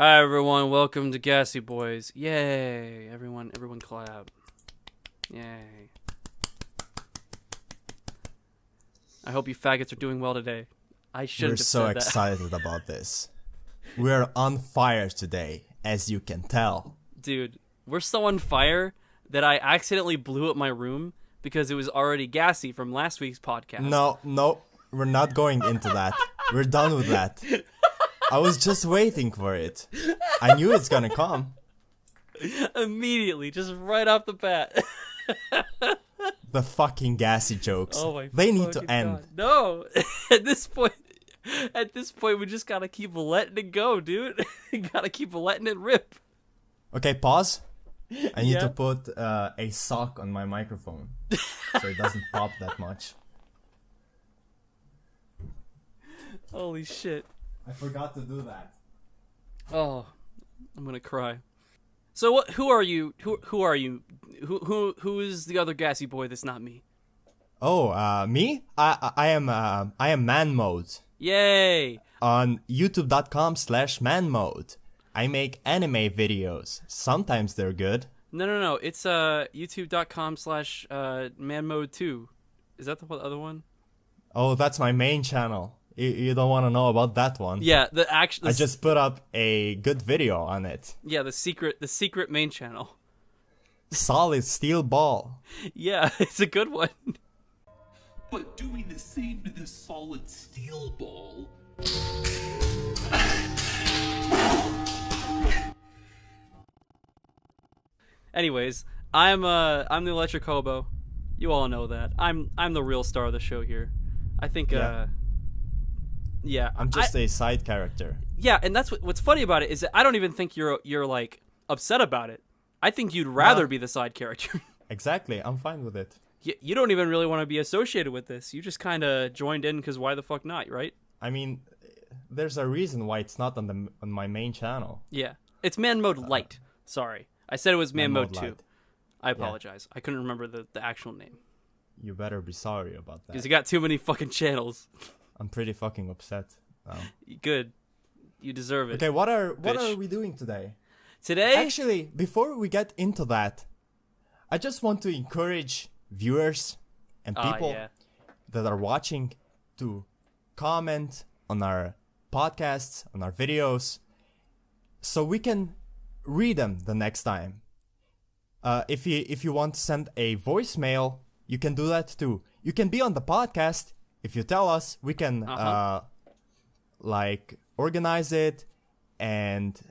Hi everyone, welcome to Gassy Boys. Yay! Everyone clap. Yay. I hope you faggots are doing well today. I shouldn't have said that. We're so excited about this. We're on fire today, as you can tell. Dude, we're so on fire that I accidentally blew up my room because it was already gassy from last week's podcast. No, we're not going into that. We're done with that. I was just waiting for it. I knew it's gonna come. Immediately, just right off the bat. The fucking gassy jokes. Oh my they need to God. end. No, at this point, we just gotta keep letting it go, dude. Gotta keep letting it rip. Okay, pause. I need Yeah? to put a sock on my microphone so it doesn't pop that much. Holy shit. I forgot to do that. Oh, I'm gonna cry. So what? Who are you? Who are you? Who is the other gassy boy that's not me? Oh, me? I am Man Mode. Yay! On youtube.com/Man Mode. I make anime videos. Sometimes they're good. No. It's youtube.com/manmode2. Is that the other one? Oh, that's my main channel. You don't want to know about that one. Yeah, I just put up a good video on it. Yeah, the secret main channel. Solid steel ball. Yeah, it's a good one. But doing the same to this solid steel ball. Anyways, I'm the electric hobo. You all know that. I'm the real star of the show here. I think yeah. I'm just a side character. Yeah, and that's what's funny about it is that I don't even think you're like upset about it. I think you'd rather be the side character. Exactly, I'm fine with it. You don't even really want to be associated with this. You just kind of joined in because why the fuck not, right? I mean, there's a reason why it's not on my main channel. Yeah, it's Man Mode Light. Sorry, I said it was Man Mode 2. Light. I apologize. I couldn't remember the actual name. You better be sorry about that. Because you got too many fucking channels. I'm pretty fucking upset. Good. You deserve it. Okay, what are we doing today? Today? Actually, before we get into that, I just want to encourage viewers and people that are watching to comment on our podcasts, on our videos, so we can read them the next time. If you want to send a voicemail, you can do that too. You can be on the podcast. If you tell us, we can organize it and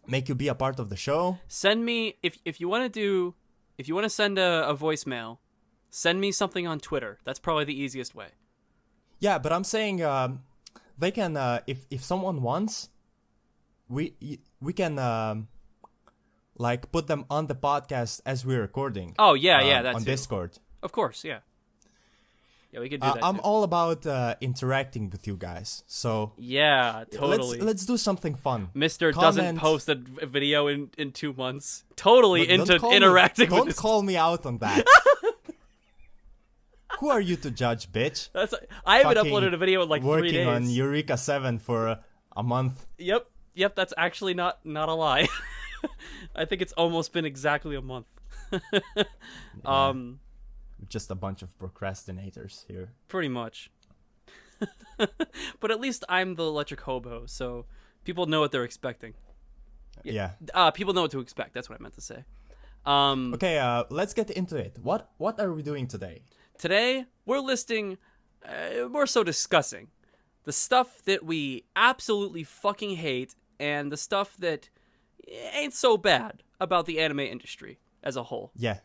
make you be a part of the show. Send me if you want to send a voicemail, send me something on Twitter. That's probably the easiest way. Yeah, but I'm saying they can if someone wants, we can put them on the podcast as we're recording. Oh yeah, that's on Discord. Of course, yeah. Yeah, we could do that. I'm too. all about interacting with you guys. So yeah, totally. Let's do something fun. Mister doesn't post a video in 2 months. Totally into interacting with Don't call me out on that. Who are you to judge, bitch? I haven't uploaded a video in like 3 days. Working on Eureka 7 for a month. Yep, that's actually not a lie. I think it's almost been exactly a month. Just a bunch of procrastinators here. Pretty much. But at least I'm the electric hobo, so people know what they're expecting. Yeah. People know what to expect. That's what I meant to say. Okay, let's get into it. What are we doing today? Today, we're listing, more so discussing, the stuff that we absolutely fucking hate and the stuff that ain't so bad about the anime industry as a whole. Yeah.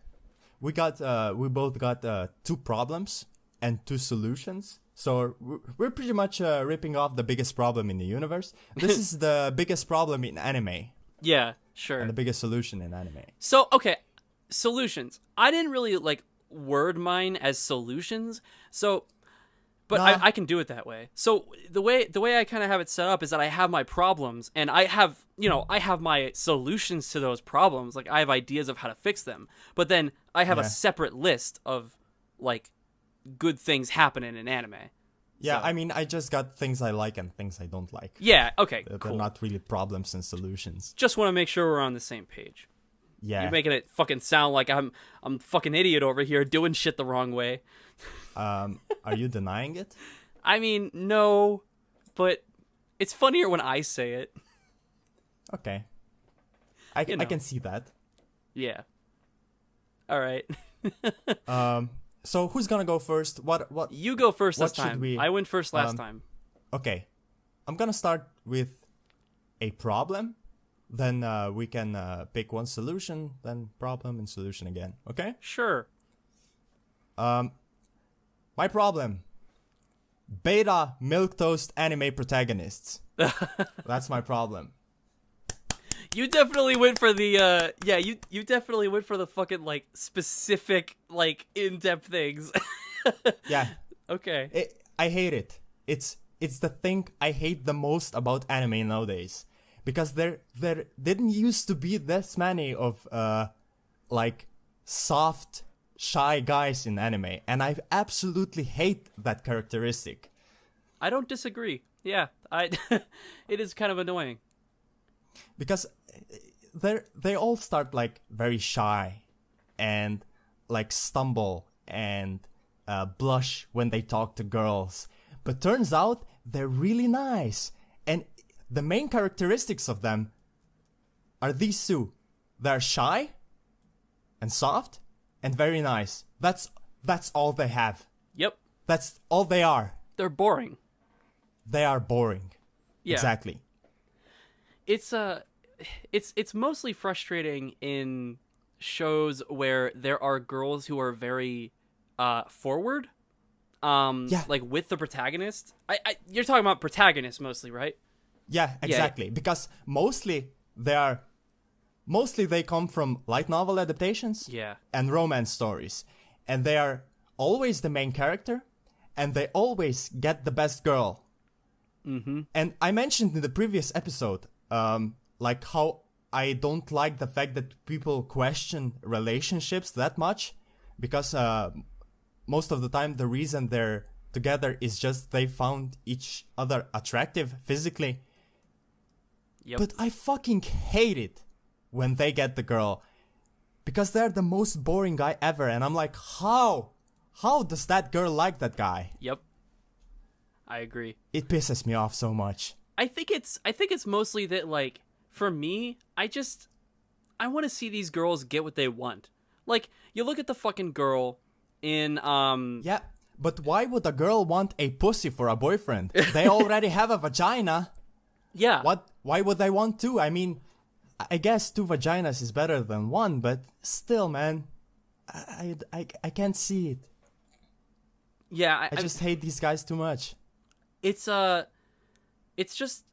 We both got 2 problems and 2 solutions. So we're pretty much ripping off the biggest problem in the universe. This is the biggest problem in anime. Yeah, sure. And the biggest solution in anime. So, okay, solutions. I didn't really word mine as solutions. So, but I can do it that way. So the way I kind of have it set up is that I have my problems and I have my solutions to those problems. Like I have ideas of how to fix them. But then I have a separate list of good things happening in anime. Yeah, So. I mean, I just got things I like and things I don't like. Yeah, okay, They're cool. not really problems and solutions. Just want to make sure we're on the same page. Yeah. You're making it fucking sound like I'm fucking idiot over here doing shit the wrong way. Are you denying it? I mean, no, but it's funnier when I say it. Okay. I can see that. Yeah. All right. So who's gonna go first? What? You go first what this time. should we- I went first last time. Okay. I'm gonna start with a problem. Then we can pick one solution, then problem and solution again. Okay? Sure. My problem. Beta milquetoast anime protagonists. That's my problem. You definitely went for the you definitely went for the fucking like specific like in-depth things. Yeah. Okay. I hate it. It's the thing I hate the most about anime nowadays. Because there didn't used to be this many of like soft, shy guys in anime, and I absolutely hate that characteristic. I don't disagree. Yeah, it is kind of annoying. Because they all start like very shy and like stumble and blush when they talk to girls, but turns out they're really nice. And the main characteristics of them are these two. They're shy and soft and very nice. That's all they have. Yep. That's all they are. They're boring. They are boring. Yeah. Exactly. It's mostly frustrating in shows where there are girls who are very forward. Yeah. Like with the protagonist. You're talking about protagonists mostly, right? Yeah, exactly. Because mostly they come from light novel adaptations Yeah. and romance stories. And they are always the main character, and they always get the best girl. Mm-hmm. And I mentioned in the previous episode, like how I don't like the fact that people question relationships that much, because most of the time the reason they're together is just they found each other attractive physically. Yep. But I fucking hate it when they get the girl, because they're the most boring guy ever, and I'm like, how does that girl like that guy? Yep. I agree. It pisses me off so much. I think it's mostly that, like, for me, I want to see these girls get what they want. Like, you look at the fucking girl in Yeah, but why would a girl want a pussy for a boyfriend? They already have a vagina. Yeah. Why would they want two? I mean, I guess two vaginas is better than one, but still, man, I can't see it. Yeah, I just hate these guys too much. it's just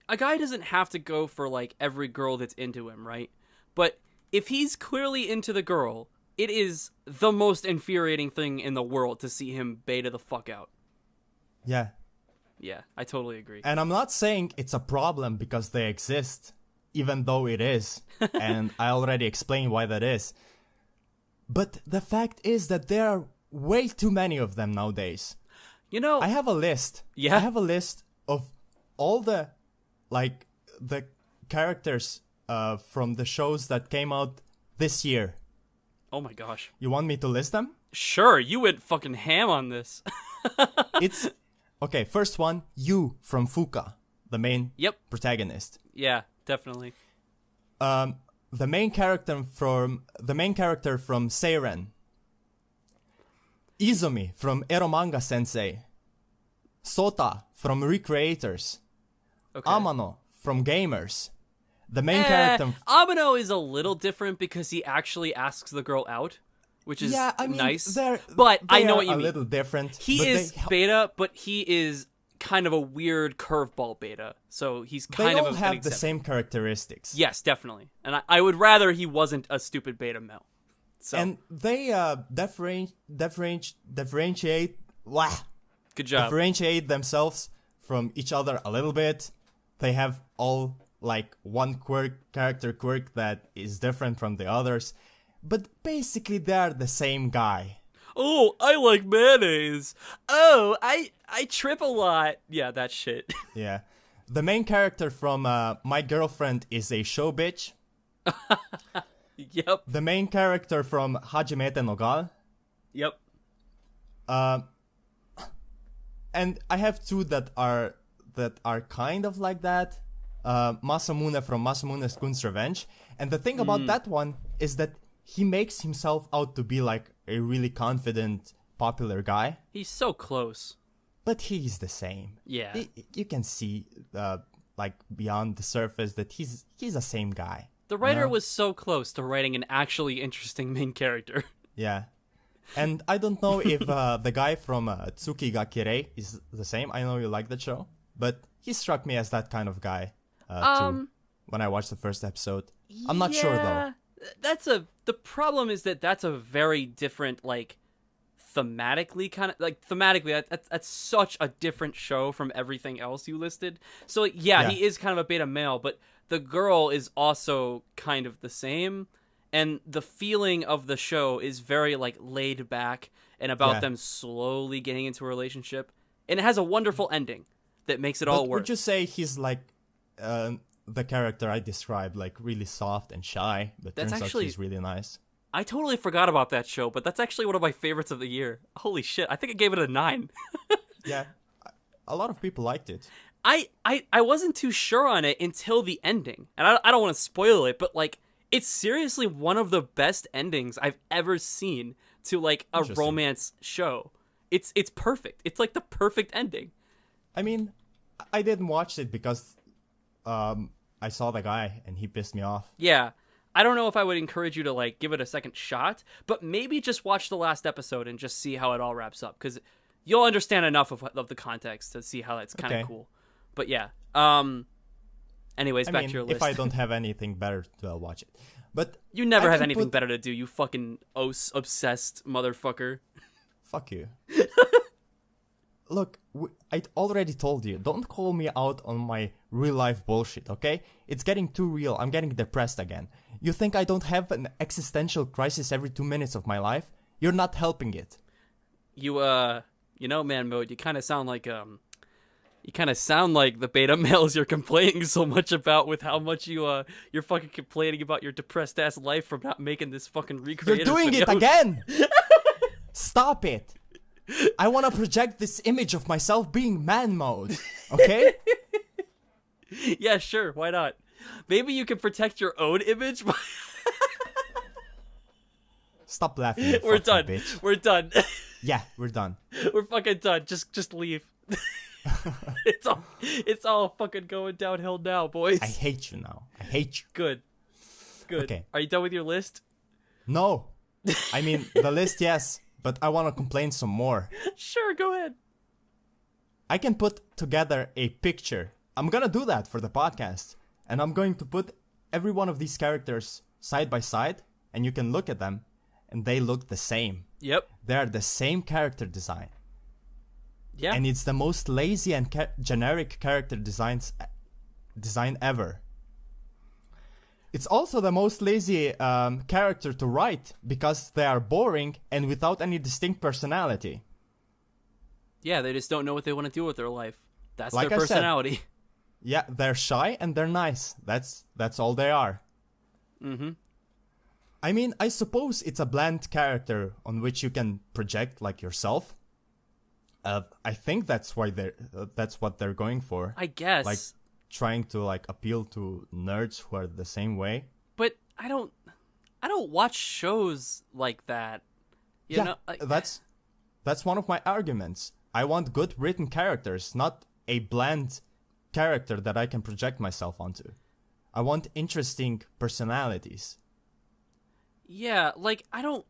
a guy doesn't have to go for like every girl that's into him, right? But if he's clearly into the girl, it is the most infuriating thing in the world to see him beta the fuck out. Yeah. Yeah, I totally agree. And I'm not saying it's a problem because they exist, even though it is. And I already explained why that is. But the fact is that there are way too many of them nowadays. You know, I have a list. Yeah? I have a list of all the, like, the characters from the shows that came out this year. oh my gosh. You want me to list them? Sure, you went fucking ham on this. It's... Okay, first one, Yu from Fuka, the main Yep. protagonist. Yeah, definitely. The main character from Seiren. Izumi from Eromanga Sensei. Sota from Recreators. Okay. Amano from Gamers. The main character. Amano is a little different because he actually asks the girl out, which is Yeah, I mean, nice. But I they know are what you a mean. little different. He but is they, beta, but he is kind of a weird curveball beta. So he's they kind of all an have the exception. same characteristics. Yes, definitely. And I would rather he wasn't a stupid beta male. So And they differentiate. Wah, good job. differentiate themselves from each other a little bit. They have all like one character quirk that is different from the others, but basically they're the same guy. Oh, I like mayonnaise. Oh, I trip a lot. Yeah, that shit. Yeah. The main character from My Girlfriend is a Show Bitch. Yep. The main character from Hajimete no Gal. Yep. And I have two that are kind of like that. Masamune from Masamune's Kun's Revenge. And the thing about that one is that he makes himself out to be like a really confident, popular guy. He's so close. But he's the same. Yeah. You can see, like, beyond the surface that he's the same guy. The writer was so close to writing an actually interesting main character. Yeah. And I don't know if the guy from Tsuki ga Kirei is the same. I know you like that show. But he struck me as that kind of guy, too, when I watched the first episode. I'm not sure, though. The problem is that that's a very different, like, thematically, that's such a different show from everything else you listed. So, like, yeah, he is kind of a beta male, but the girl is also kind of the same. And the feeling of the show is very, like, laid back and about them slowly getting into a relationship. And it has a wonderful ending that makes it all work. Would you say he's like the character I described, like really soft and shy, but turns out he's really nice? I totally forgot about that show, but that's actually one of my favorites of the year. Holy shit, I think I gave it a 9. Yeah, a lot of people liked it. I wasn't too sure on it until the ending. And I don't want to spoil it, but like, it's seriously one of the best endings I've ever seen to like a romance show. It's perfect. It's like the perfect ending. I mean, I didn't watch it because I saw the guy and he pissed me off. Yeah. I don't know if I would encourage you to like give it a second shot, but maybe just watch the last episode and just see how it all wraps up, because you'll understand enough of the context to see how that's kind of cool. But yeah. Anyways, back to your list. If I don't have anything better to, I'll watch it. But you never have anything better to do, you fucking obsessed motherfucker. Fuck you. Look, I already told you, don't call me out on my real life bullshit, okay? It's getting too real. I'm getting depressed again. You think I don't have an existential crisis every 2 minutes of my life? You're not helping it. You know, man mode, you kind of sound like the beta males you're complaining so much about, with how much you're fucking complaining about your depressed ass life from not making this fucking recreative. You're doing it again. Stop it. I want to project this image of myself being man mode, okay? Yeah, sure, why not? Maybe you can protect your own image by... Stop laughing, you We're done. Bitch. We're done. Yeah, we're done. We're fucking done. Just leave. It's all fucking going downhill now, boys. I hate you now. I hate you. Good. Okay. Are you done with your list? No. I mean, the list, yes, but I want to complain some more. Sure, go ahead. I can put together a picture. I'm gonna do that for the podcast. And I'm going to put every one of these characters side by side, and you can look at them, and they look the same. Yep. They're the same character design. Yeah. And it's the most lazy and generic character design ever. It's also the most lazy character to write, because they are boring and without any distinct personality. Yeah, they just don't know what they want to do with their life. That's like their personality. Yeah, they're shy and they're nice. That's all they are. Mm-hmm. I mean, I suppose it's a bland character on which you can project like yourself. I think that's why that's what they're going for. I guess. Like trying to like appeal to nerds who are the same way. But I don't watch shows like that. You know? Like... that's one of my arguments. I want good written characters, not a bland character that I can project myself onto. I want interesting personalities. Yeah, like I don't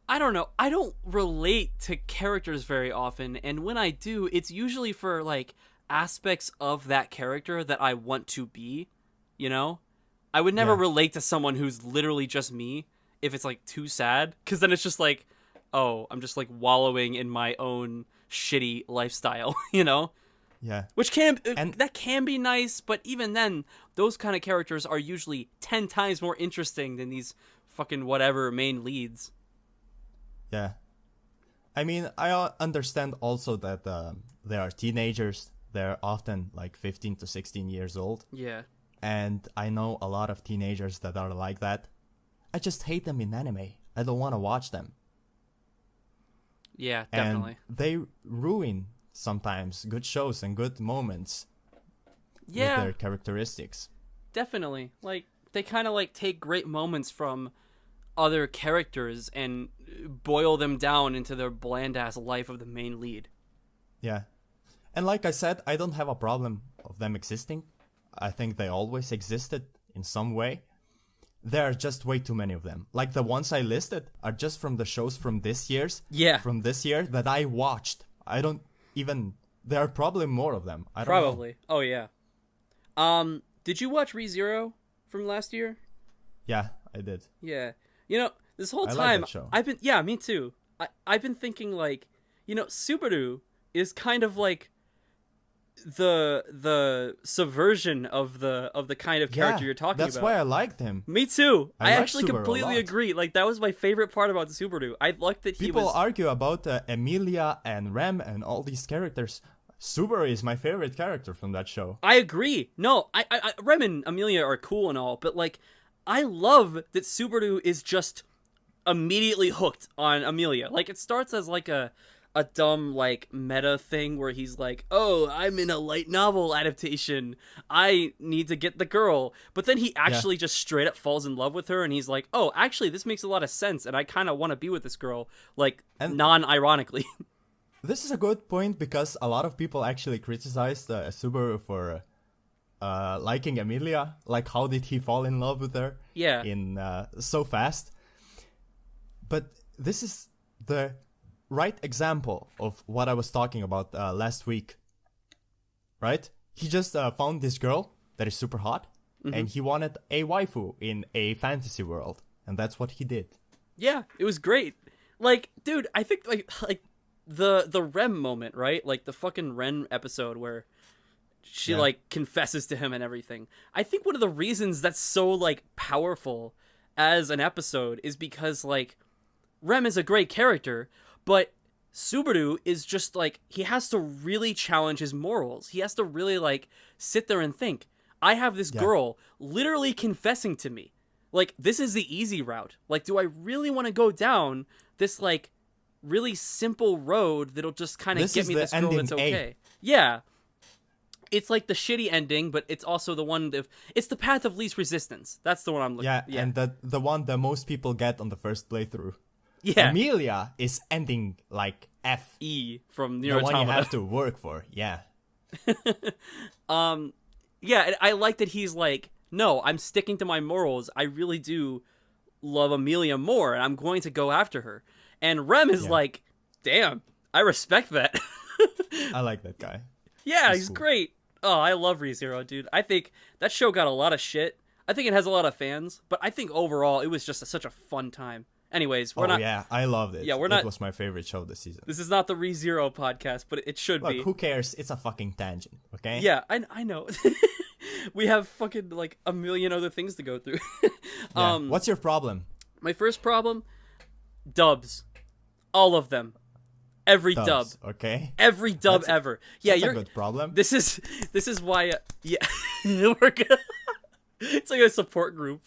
know. I don't relate to characters very often, and when I do, it's usually for like aspects of that character that I want to be, you know? I would never relate to someone who's literally just me if it's like too sad, cuz then it's just like, oh, I'm just like wallowing in my own shitty lifestyle, you know? Yeah. Which that can be nice, but even then, those kind of characters are usually 10 times more interesting than these fucking whatever main leads. Yeah. I mean, I understand also that they are teenagers. They're often like 15 to 16 years old. Yeah. And I know a lot of teenagers that are like that. I just hate them in anime. I don't want to watch them. Yeah, definitely. And they ruin sometimes good shows and good moments with their characteristics. Definitely. Like, they kind of like take great moments from other characters and boil them down into their bland-ass life of the main lead. Yeah. And like I said, I don't have a problem of them existing. I think they always existed in some way. There are just way too many of them. Like the ones I listed are just from the shows from this year that I watched. I don't even... There are probably more of them. I don't know. Oh, yeah. Did you watch ReZero from last year? Yeah, I did. Yeah. You know, this whole time, like that show. Me too. I've been thinking, like, you know, Subaru is kind of like the subversion of the kind of character you're talking about. That's why I liked him. Me too. I like actually Subaru completely agree. Like, that was my favorite part about Subaru. I liked that People argue about Emilia and Rem and all these characters. Subaru is my favorite character from that show. I agree. No, Rem and Amelia are cool and all, but like, I love that Subaru is just immediately hooked on Amelia. Like, it starts as like a dumb like meta thing where he's like, oh, I'm in a light novel adaptation, I need to get the girl, but then he actually just straight up falls in love with her, and he's like, oh, actually this makes a lot of sense, and I kind of want to be with this girl, like, non-ironically. This is a good point because a lot of people actually criticized Subaru for liking Emilia. Like, how did he fall in love with her? Yeah. In so fast. But this is the right example of what I was talking about last week. Right? He just found this girl that is super hot, and he wanted a waifu in a fantasy world, and that's what he did. Yeah, it was great. Like, dude, I think like the Rem moment, right? Like the fucking Ren episode where she like confesses to him and everything. I think one of the reasons that's so like powerful as an episode is because like Rem is a great character, but Subaru is just like, he has to really challenge his morals. He has to really like sit there and think, I have this girl literally confessing to me. Like, this is the easy route. Like, do I really want to go down this like really simple road that'll just kind of get me this girl that's okay? Yeah. It's like the shitty ending, but it's also the one it's the path of least resistance. That's the one I'm looking at. Yeah, and the one that most people get on the first playthrough. Yeah. Amelia is ending like F-E from the one you have to work for. Yeah. Yeah, I like that he's like, no, I'm sticking to my morals. I really do love Amelia more, and I'm going to go after her. And Rem is like, damn, I respect that. I like that guy. Yeah, he's cool. Great. Oh, I love ReZero, dude. I think that show got a lot of shit. I think it has a lot of fans, but I think overall it was just such a fun time. Anyways, we're not... yeah, I loved it. Yeah, we're not... It was my favorite show this season. This is not the ReZero podcast, but it should be. Look, who cares? It's a fucking tangent, okay? Yeah, I know. We have fucking, like, a million other things to go through. What's your problem? My first problem? Dubs. All of them. Every dub. Okay. Every dub ever. Yeah, that's a good problem. This is why... yeah. We're good. It's like a support group.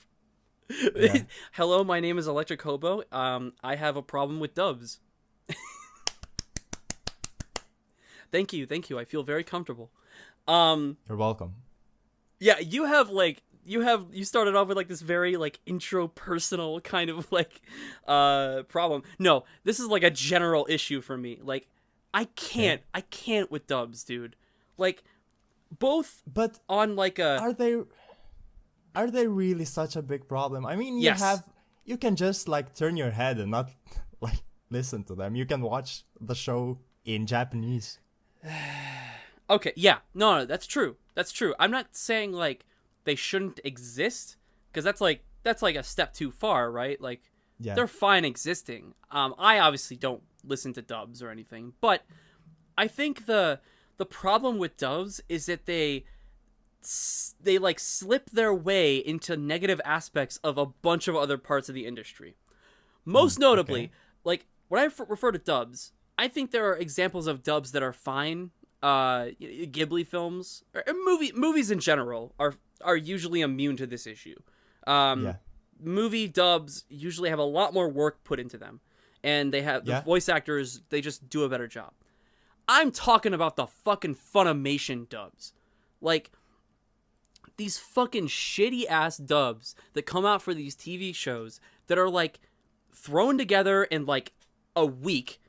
Yeah. Hello, my name is Electric Hobo. I have a problem with dubs. Thank you. I feel very comfortable. You're welcome. Yeah, you started off with like this very like intro personal kind of like problem. No, this is like a general issue for me. Like, I can't with dubs, dude. Like, both but on like a... Are they really such a big problem? I mean, you can just like turn your head and not like listen to them. You can watch the show in Japanese. Okay, yeah. No, that's true. I'm not saying like they shouldn't exist, because that's like a step too far, right? Like, they're fine existing. I obviously don't listen to dubs or anything, but I think the problem with dubs is that they like slip their way into negative aspects of a bunch of other parts of the industry. Most notably, like, when I refer to dubs, I think there are examples of dubs that are fine. Ghibli films, or movies in general, are usually immune to this issue. Movie dubs usually have a lot more work put into them, and they have the voice actors. They just do a better job. I'm talking about the fucking Funimation dubs, like these fucking shitty ass dubs that come out for these TV shows that are like thrown together in like a week.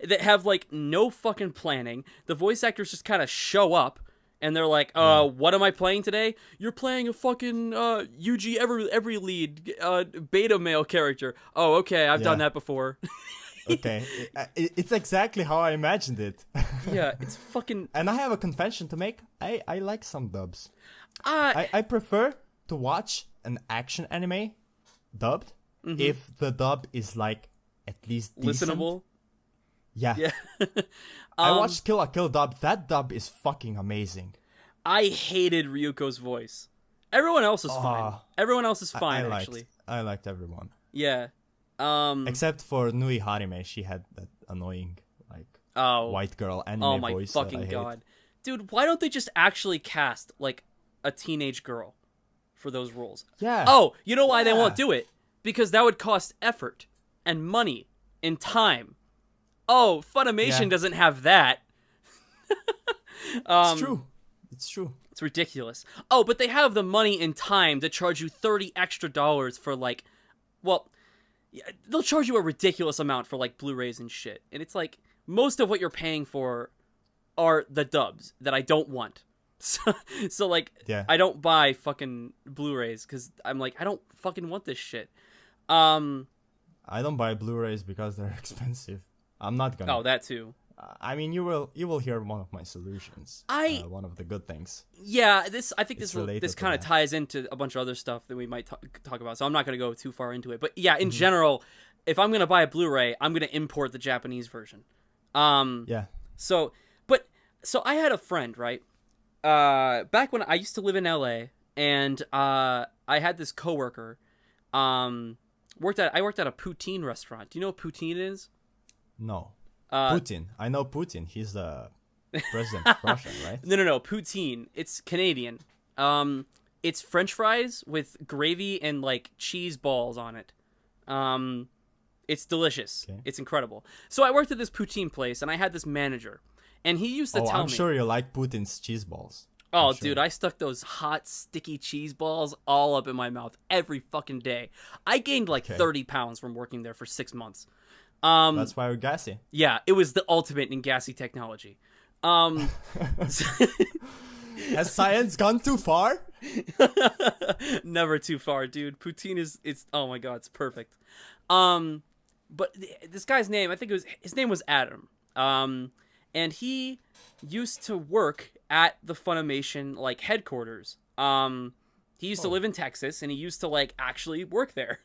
That have like no fucking planning. The voice actors just kind of show up and they're like, what am I playing today? You're playing a fucking Yuji every lead beta male character. Oh, okay, I've done that before. Okay, it's exactly how I imagined it. Yeah, it's fucking. And I have a confession to make. I like some dubs. I prefer to watch an action anime dubbed if the dub is like at least decent. Listenable. Yeah. I watched Kill la Kill dub. That dub is fucking amazing. I hated Ryuko's voice. Everyone else is fine. Everyone else is fine, actually. I liked everyone. Yeah. Except for Nui Harime. She had that annoying, like, white girl anime voice. Oh my fucking god. Dude, why don't they just actually cast, like, a teenage girl for those roles? Yeah. Oh, you know why they won't do it? Because that would cost effort and money and time. Oh, Funimation doesn't have that. It's true. It's true. It's ridiculous. Oh, but they have the money and time to charge you $30 extra for like, well, they'll charge you a ridiculous amount for like Blu-rays and shit. And it's like most of what you're paying for are the dubs that I don't want. So like, I don't buy fucking Blu-rays because I'm like, I don't fucking want this shit. I don't buy Blu-rays because they're expensive. I'm not gonna. Oh, that too. I mean, you will hear one of my solutions. One of the good things. Yeah, I think this kind of ties into a bunch of other stuff that we might talk about. So I'm not gonna go too far into it. But yeah, in general, if I'm gonna buy a Blu-ray, I'm gonna import the Japanese version. So I had a friend, right? Back when I used to live in LA, and I had this coworker. I worked at a poutine restaurant. Do you know what poutine is? No. Putin. I know Putin. He's the president of Russia, right? No. Poutine. It's Canadian. It's French fries with gravy and like cheese balls on it. It's delicious. Okay. It's incredible. So I worked at this poutine place, and I had this manager, and he used to tell me. I'm sure you like Putin's cheese balls. Oh, dude, I stuck those hot, sticky cheese balls all up in my mouth every fucking day. I gained like 30 pounds from working there for 6 months. That's why we're Gassy. Yeah, it was the ultimate in Gassy technology. Has science gone too far? Never too far, dude. Poutine it's oh my god, it's perfect. But this guy's name, I think his name was Adam. And he used to work at the Funimation like headquarters. He used to live in Texas, and he used to like actually work there.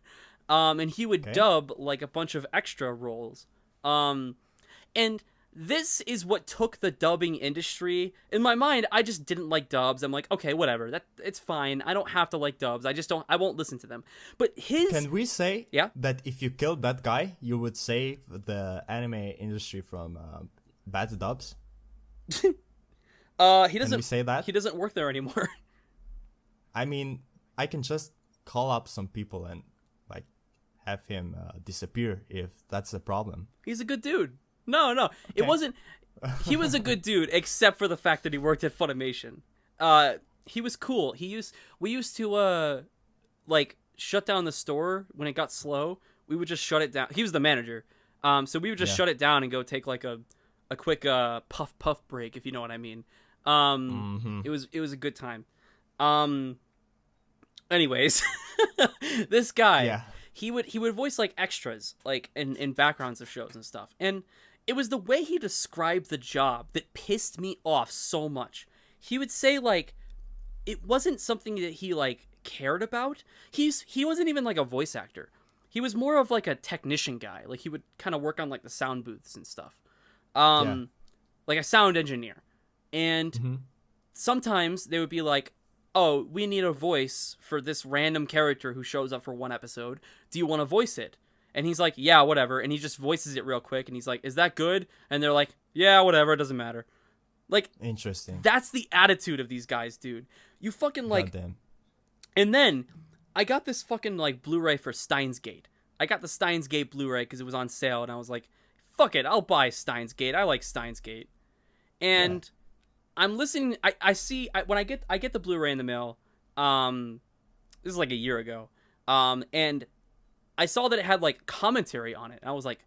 And he would dub like a bunch of extra roles. And this is what took the dubbing industry. In my mind, I just didn't like dubs. I'm like, okay, whatever. It's fine. I don't have to like dubs. I won't listen to them. But Can we say that if you killed that guy, you would save the anime industry from bad dubs? He doesn't. Can we say that? He doesn't work there anymore. I mean, I can just call up some people and like have him disappear if that's the problem. He's a good dude. No, it wasn't. He was a good dude, except for the fact that he worked at Funimation. He was cool. We used to like shut down the store when it got slow. We would just shut it down. He was the manager, so we would just shut it down and go take like a quick puff break, if you know what I mean. It was a good time. Anyways, this guy, he would voice like extras, like in backgrounds of shows and stuff. And it was the way he described the job that pissed me off so much. He would say like, it wasn't something that he like cared about. He wasn't even like a voice actor. He was more of like a technician guy. Like he would kind of work on like the sound booths and stuff. Like a sound engineer. And sometimes they would be like, oh, we need a voice for this random character who shows up for one episode. Do you want to voice it? And he's like, yeah, whatever. And he just voices it real quick. And he's like, is that good? And they're like, yeah, whatever. It doesn't matter. Like, interesting. That's the attitude of these guys, dude. You fucking like. Goddamn. And then I got this fucking like Blu-ray for Steins Gate. I got the Steins Gate Blu-ray because it was on sale, and I was like, fuck it, I'll buy Steins Gate. I like Steins Gate. And I'm listening. When I get the Blu-ray in the mail. This is like a year ago. And I saw that it had like commentary on it. And I was like,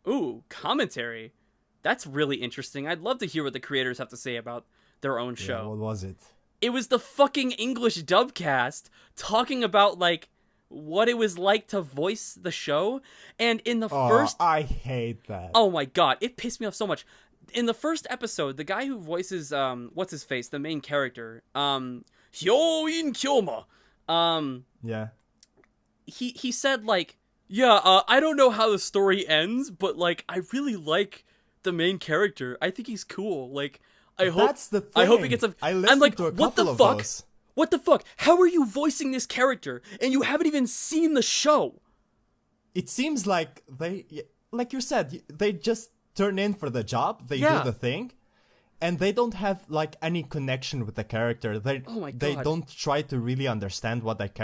ooh, commentary. That's really interesting. I'd love to hear what the creators have to say about their own show. Yeah, what was it? It was the fucking English dubcast talking about like what it was like to voice the show. And in the first, I hate that. Oh my god, it pissed me off so much. In the first episode, the guy who voices what's his face, the main character, Hyo-in Kyoma, yeah, he said like, yeah, I don't know how the story ends, but like I really like the main character. I think he's cool. Like I hope that's the thing. I hope he gets a. I'm like, to a what the couple of fuck? those. What the fuck? How are you voicing this character and you haven't even seen the show? It seems like like you said, they just turn in for the job. They do the thing, and they don't have like any connection with the character. They don't try to really understand what that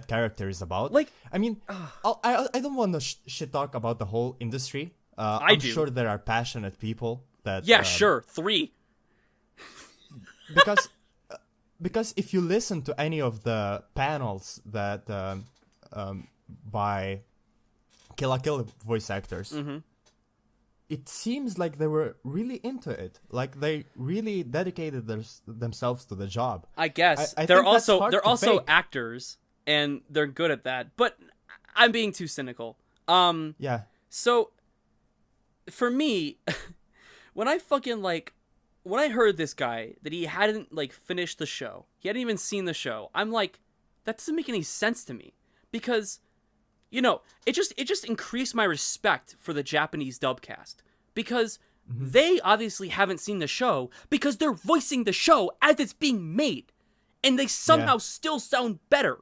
character is about. Like, I mean, I don't want to shit talk about the whole industry. I'm sure there are passionate people that. Yeah, sure. 3. Because if you listen to any of the panels that by Kill la Kill voice actors, it seems like they were really into it. Like they really dedicated themselves to the job. I guess I they're think also fake. actors, and they're good at that. But I'm being too cynical. Yeah. So for me, when I heard this guy that he hadn't like finished the show, he hadn't even seen the show, I'm like, that doesn't make any sense to me, because you know, it just increased my respect for the Japanese dubcast, because they obviously haven't seen the show because they're voicing the show as it's being made, and they somehow still sound better.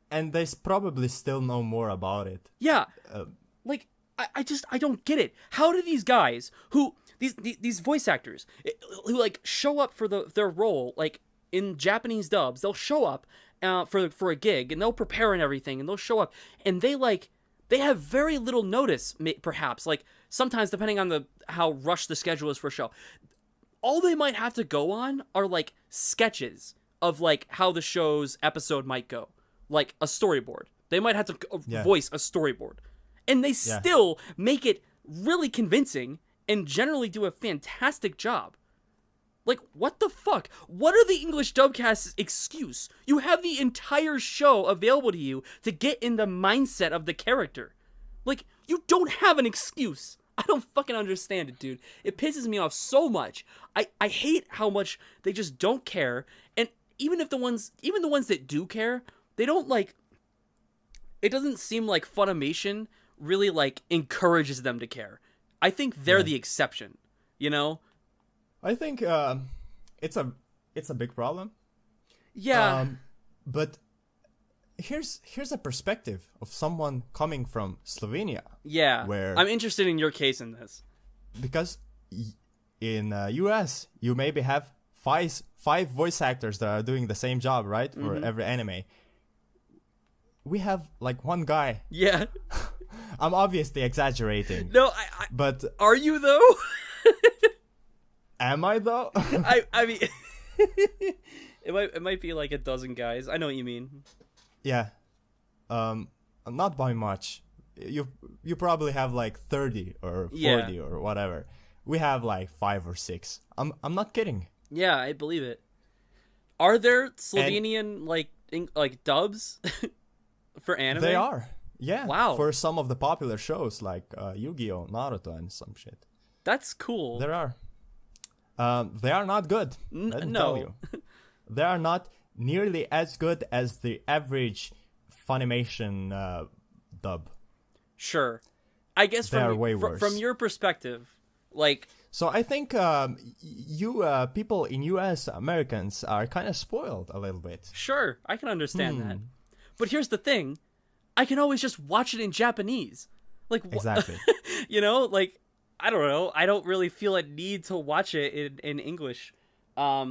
And they probably still know more about it. Yeah, like I don't get it. How do these guys these voice actors who like show up for their role, like in Japanese dubs, they'll show up for a gig, and they'll prepare and everything, and they'll show up, and they have very little notice, perhaps, like sometimes depending on how rushed the schedule is for a show. All they might have to go on are like sketches of like how the show's episode might go, like a storyboard. They might have to voice a storyboard, and they still make it really convincing and generally do a fantastic job. Like, what the fuck? What are the English dubcast's excuse? You have the entire show available to you to get in the mindset of the character. Like, you don't have an excuse. I don't fucking understand it, dude. It pisses me off so much. I hate how much they just don't care. And even the ones that do care, they don't like. It doesn't seem like Funimation really like encourages them to care. I think they're the exception, you know? I think it's a big problem. Yeah. But here's a perspective of someone coming from Slovenia. Yeah. Where I'm interested in your case in this. Because in US, you maybe have five voice actors that are doing the same job, right? For every anime. We have like one guy. Yeah. I'm obviously exaggerating. No, but are you though? Am I though? I mean, it might be like a dozen guys. I know what you mean. Yeah, not by much. You probably have like 30 or 40 or whatever. We have like 5 or 6. I'm not kidding. Yeah, I believe it. Are there Slovenian like dubs for anime? They are. Yeah. Wow. For some of the popular shows like Yu-Gi-Oh, Naruto, and some shit. That's cool. There are. They are not good. Let me tell you. They are not nearly as good as the average Funimation dub. Sure. I guess they are way worse. From your perspective, like... So I think you people in US, Americans, are kind of spoiled a little bit. Sure, I can understand that. But here's the thing. I can always just watch it in Japanese. Like exactly. You know, like I don't know. I don't really feel a need to watch it in English. I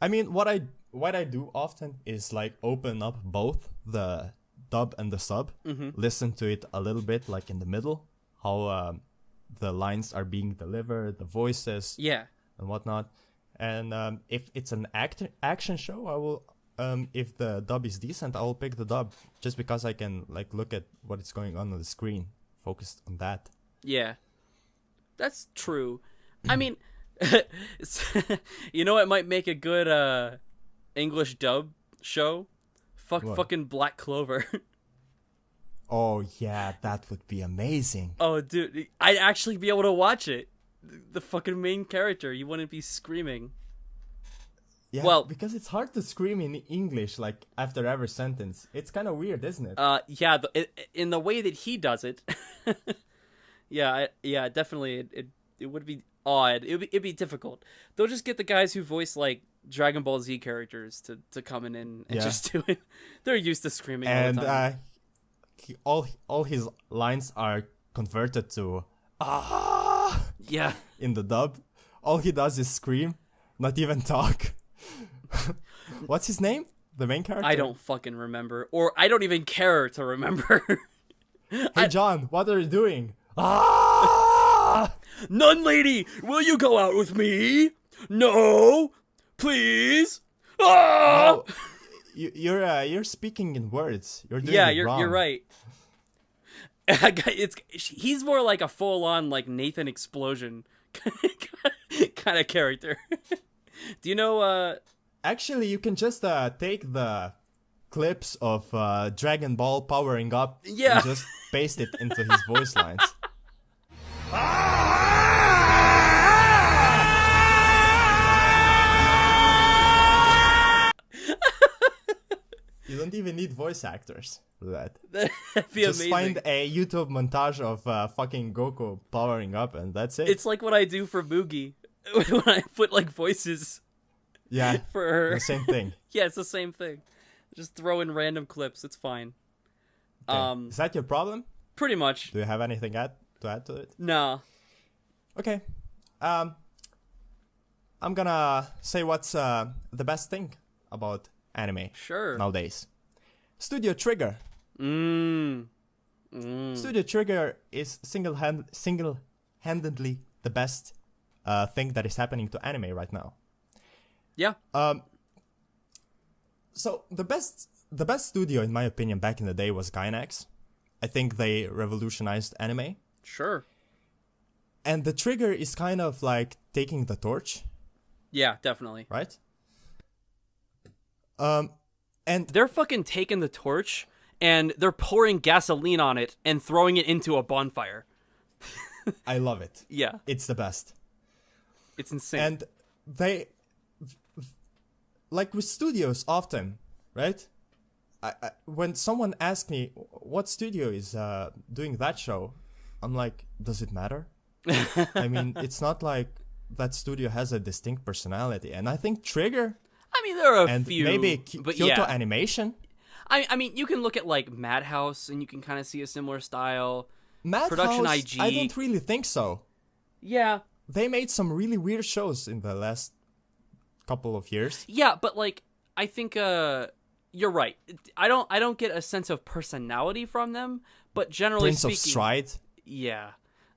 mean, what I do often is like open up both the dub and the sub, listen to it a little bit, like in the middle, how the lines are being delivered, the voices, yeah, and whatnot. And if it's an action show, I will. If the dub is decent, I will pick the dub just because I can like look at what is going on the screen, focused on that. Yeah, that's true. I mean, you know what might make a good English dub show? Fucking Black Clover. Oh yeah, that would be amazing. Oh dude, I'd actually be able to watch it. The fucking main character, you wouldn't be screaming. Yeah, well, because it's hard to scream in English like after every sentence. It's kind of weird, isn't it? Yeah, in the way that he does it. yeah, definitely. It would be odd. It'd be difficult. They'll just get the guys who voice like Dragon Ball Z characters to come in and just do it. They're used to screaming all the time. All his lines are converted to yeah in the dub. All he does is scream, not even talk. What's his name? The main character? I don't fucking remember, or I don't even care to remember. Hey John, what are you doing? Nun lady, will you go out with me? No, please. No, you're speaking in words. You're doing it wrong. You're right. He's more like a full-on like Nathan Explosion kind of character. Do you know? Actually, you can just take the clips of Dragon Ball powering up and just paste it into his voice lines. You don't even need voice actors for that. That'd be just amazing. Find a YouTube montage of fucking Goku powering up, and that's it. It's like what I do for Boogie when I put like voices. Yeah, for her. The same thing. Yeah, it's the same thing. Just throw in random clips. It's fine. Okay. Is that your problem? Pretty much. Do you have anything to add to it? No. Okay. I'm gonna say what's the best thing about anime nowadays. Studio Trigger. Studio Trigger is single-handedly the best thing that is happening to anime right now. Yeah. So the best studio, in my opinion, back in the day was Gainax. I think they revolutionized anime. Sure. And the Trigger is kind of like taking the torch. Yeah, definitely. Right? And they're fucking taking the torch and they're pouring gasoline on it and throwing it into a bonfire. I love it. Yeah. It's the best. It's insane. And they, like with studios often, right? When someone asks me what studio is doing that show, I'm like, does it matter? I mean, it's not like that studio has a distinct personality. And I think Trigger... I mean, there are a and few. Maybe Kyoto Animation. I mean, you can look at like Madhouse and you can kind of see a similar style. Madhouse, Production IG. I don't really think so. Yeah. They made some really weird shows in the last couple of years. Yeah, but like I think you're right. I don't get a sense of personality from them, but generally Prince speaking, of Stride. Yeah.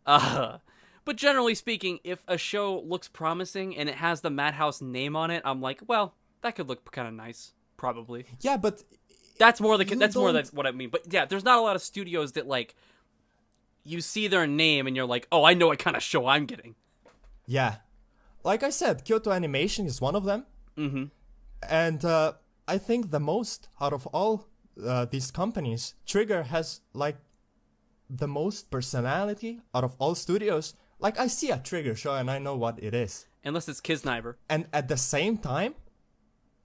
But generally speaking, if a show looks promising and it has the Madhouse name on it, I'm like, well, that could look kind of nice, probably. Yeah, but that's more what I mean. But yeah, there's not a lot of studios that like you see their name and you're like, oh, I know what kind of show I'm getting. Yeah, like I said, Kyoto Animation is one of them. Mm-hmm. And I think the most out of all these companies, Trigger has like the most personality out of all studios. Like I see a Trigger show and I know what it is. Unless it's Kisniver. And at the same time,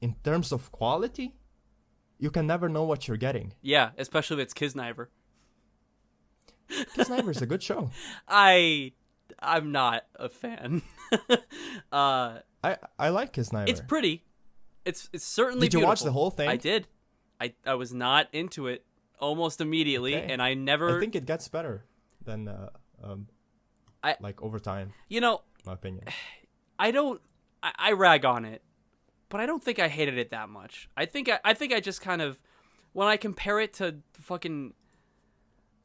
in terms of quality, you can never know what you're getting. Yeah, especially if it's Kisniver. Kisniver is a good show. I'm not a fan. I like Kisniver. It's pretty. It's certainly Did you beautiful. watch the whole thing? I did. I was not into it almost immediately, Okay. and I never... I think it gets better. than like over time. You know, in my opinion. I rag on it, but I don't think I hated it that much. I think I just kind of, when I compare it to fucking,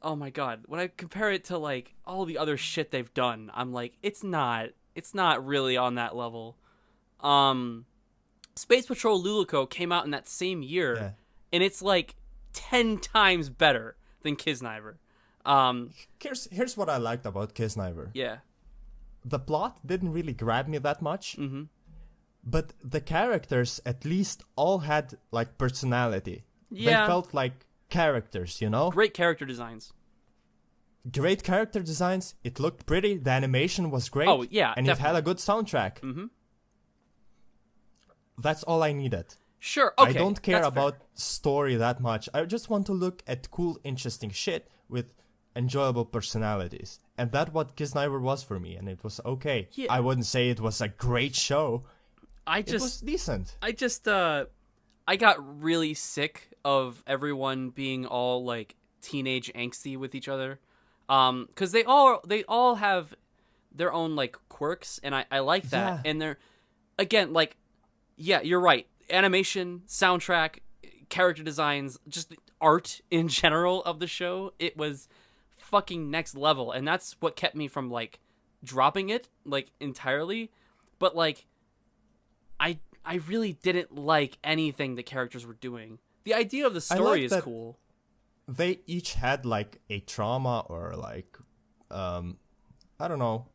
oh my god, when I compare it to like all the other shit they've done, I'm like, it's not really on that level. Space Patrol Lulico came out in that same year, and it's like 10 times better than Kisniver. Here's what I liked about Kisniver. Yeah. The plot didn't really grab me that much, but the characters at least all had like personality. Yeah. They felt like characters, you know? Great character designs. Great character designs. It looked pretty. The animation was great. Oh, yeah, and definitely. it had a good soundtrack. Mm-hmm. That's all I needed. Sure, okay. I don't care that's about fair. story that much. I just want to look at cool, interesting shit with enjoyable personalities. And that's what Kisniver was for me, and it was okay. Yeah. I wouldn't say it was a great show. It was decent. I just I got really sick of everyone being all like teenage angsty with each other. Cuz they all have their own like quirks, and I like that. Yeah. And they're, again, like, yeah, you're right. Animation, soundtrack, character designs, just art in general of the show, it was fucking next level, and that's what kept me from like dropping it like entirely. But like I really didn't like anything the characters were doing. The idea of the story is cool. They each had like a trauma or like I don't know.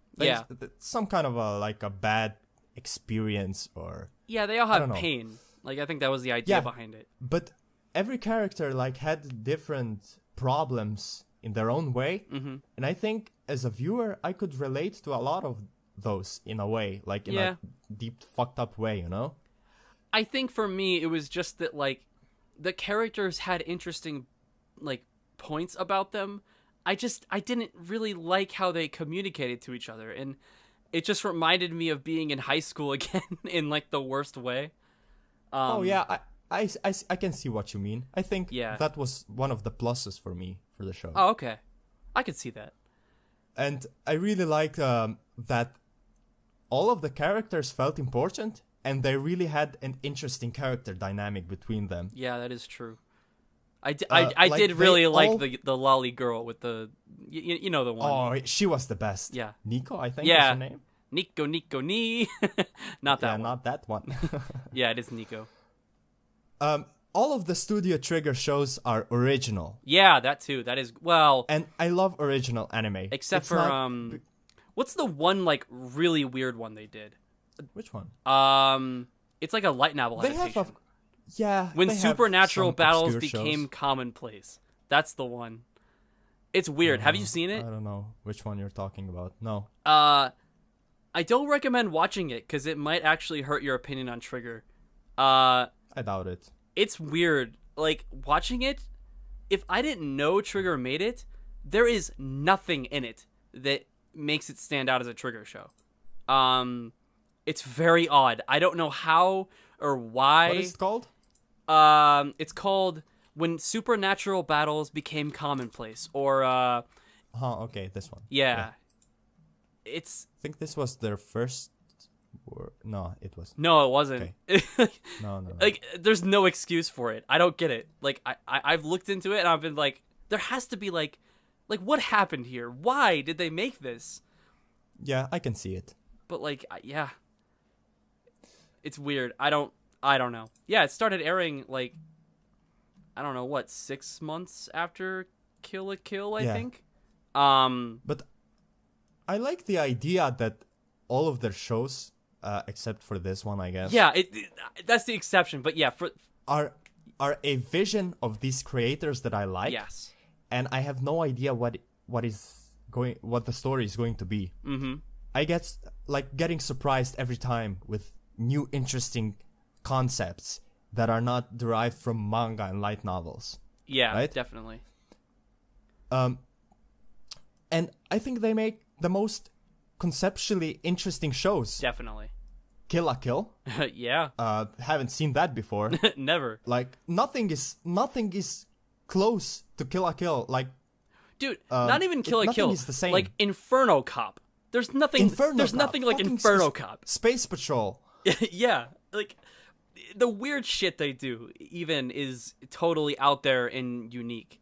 Some kind of a bad experience, or yeah, they all have pain. Like, I think that was the idea behind it. But every character like had different problems in their own way, and I think as a viewer I could relate to a lot of those in a way, like in a deep fucked up way, you know? I think for me it was just that like the characters had interesting like points about them. I didn't really like how they communicated to each other, and it just reminded me of being in high school again in like the worst way. I can see what you mean. I think that was one of the pluses for me for the show. Oh, okay. I could see that. And I really liked that all of the characters felt important, and they really had an interesting character dynamic between them. Yeah, that is true. I did really like the lolly girl with the, you know, the one. Oh, she was the best. Yeah. Nico, I think is her name. Nico Nee. Not that one. Not that one. Yeah, it is Nico. All of the Studio Trigger shows are original. Yeah, that too. That is, well... And I love original anime. Except for, what's the one, like, really weird one they did? Which one? It's like a light novel adaptation. When they supernatural have battles obscure became shows. commonplace. That's the one. It's weird. Have you seen it? I don't know which one you're talking about. No. I don't recommend watching it because it might actually hurt your opinion on Trigger. I doubt it. It's weird. Like, watching it, if I didn't know Trigger made it, there is nothing in it that makes it stand out as a Trigger show. It's very odd. I don't know how or why. What is it called? It's called When Supernatural Battles Became Commonplace, or okay, this one. Yeah. It's, I think this was their first. No, it was. No, it wasn't. Okay. No. Like, there's no excuse for it. I don't get it. Like, I've looked into it and I've been like, there has to be like what happened here? Why did they make this? Yeah, I can see it. But like, yeah, it's weird. I don't know. Yeah, it started airing like, I don't know what, 6 months after Kill la Kill, I think. But I like the idea that all of their shows, except for this one, I guess. Yeah, that's the exception. But yeah, are a vision of these creators that I like. Yes. And I have no idea what the story is going to be. Mm-hmm. I get like getting surprised every time with new interesting concepts that are not derived from manga and light novels. Yeah, right? Definitely. And I think they make the most conceptually interesting shows. Definitely. Kill la Kill. Yeah. Haven't seen that before. Never. Like nothing is close to Kill la Kill. Like, Dude, not even Kill la nothing Kill. is the same. Like Inferno Cop. There's nothing. There's nothing like Inferno Cop. Space Patrol. Yeah, like the weird shit they do even is totally out there and unique.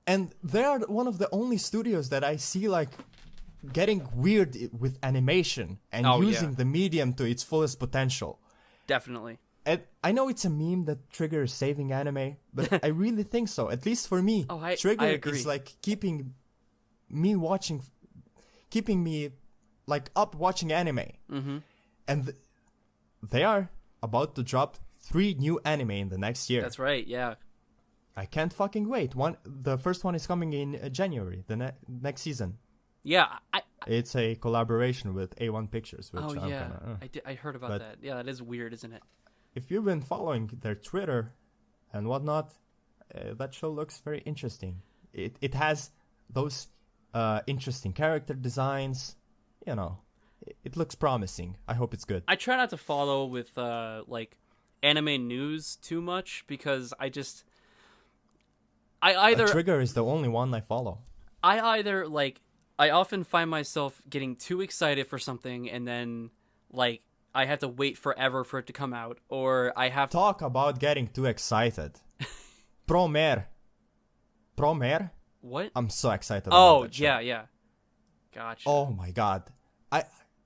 And they are one of the only studios that I see like getting weird with animation and using the medium to its fullest potential. Definitely. And I know it's a meme that Trigger is saving anime, but I really think so. At least for me, Trigger is like keeping me like up watching anime. Mm-hmm. And they are about to drop 3 new anime in the next year. That's right, yeah. I can't fucking wait. The first one is coming in January, the next season. Yeah, it's a collaboration with A1 Pictures. Which I heard about that. Yeah, that is weird, isn't it? If you've been following their Twitter and whatnot, that show looks very interesting. It has those interesting character designs. You know, it looks promising. I hope it's good. I try not to follow with like anime news too much because Trigger is the only one I follow. I often find myself getting too excited for something and then like I have to wait forever for it to come out, or I have Talk about getting too excited. Promare. What? I'm so excited about that show. Yeah. Gotcha. Oh my god.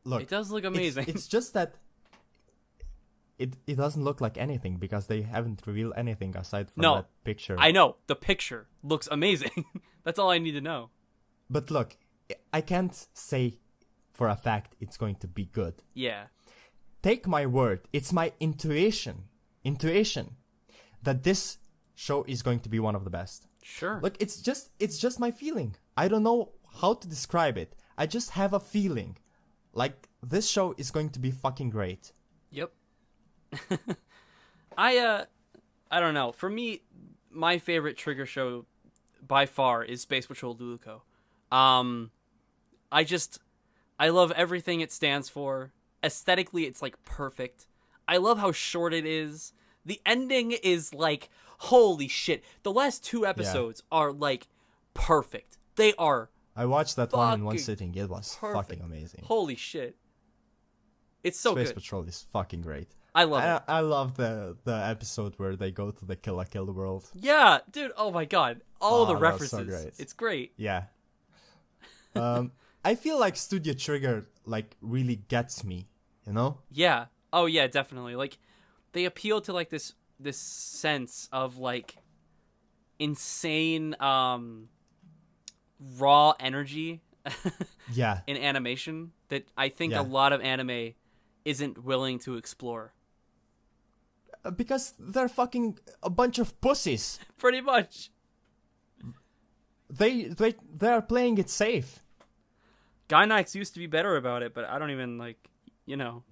Look. It does look amazing. It's just that it doesn't look like anything because they haven't revealed anything aside from that picture. I know. The picture looks amazing. That's all I need to know. But look, I can't say for a fact it's going to be good. Yeah. Take my word. It's my intuition that this show is going to be one of the best. Sure. Look, it's just my feeling. I don't know how to describe it. I just have a feeling like this show is going to be fucking great. Yep. I don't know. For me, my favorite Trigger show by far is Space Patrol Luluco. I love everything it stands for. Aesthetically, it's like perfect. I love how short it is. The ending is like, holy shit. The last 2 episodes are like perfect. They are. I watched that one in one sitting. It was fucking amazing. Holy shit. It's so good. Space Patrol is fucking great. I love it. I love the episode where they go to the Kill la Kill world. Yeah, dude. Oh my god. All the references. So great. It's great. Yeah. I feel like Studio Trigger like really gets me, you know? Yeah. Oh yeah, definitely. Like they appeal to like this sense of like insane raw energy yeah, in animation that I think a lot of anime isn't willing to explore. Because they're fucking a bunch of pussies. Pretty much. They're playing it safe. Gainax used to be better about it, but I don't even like, you know.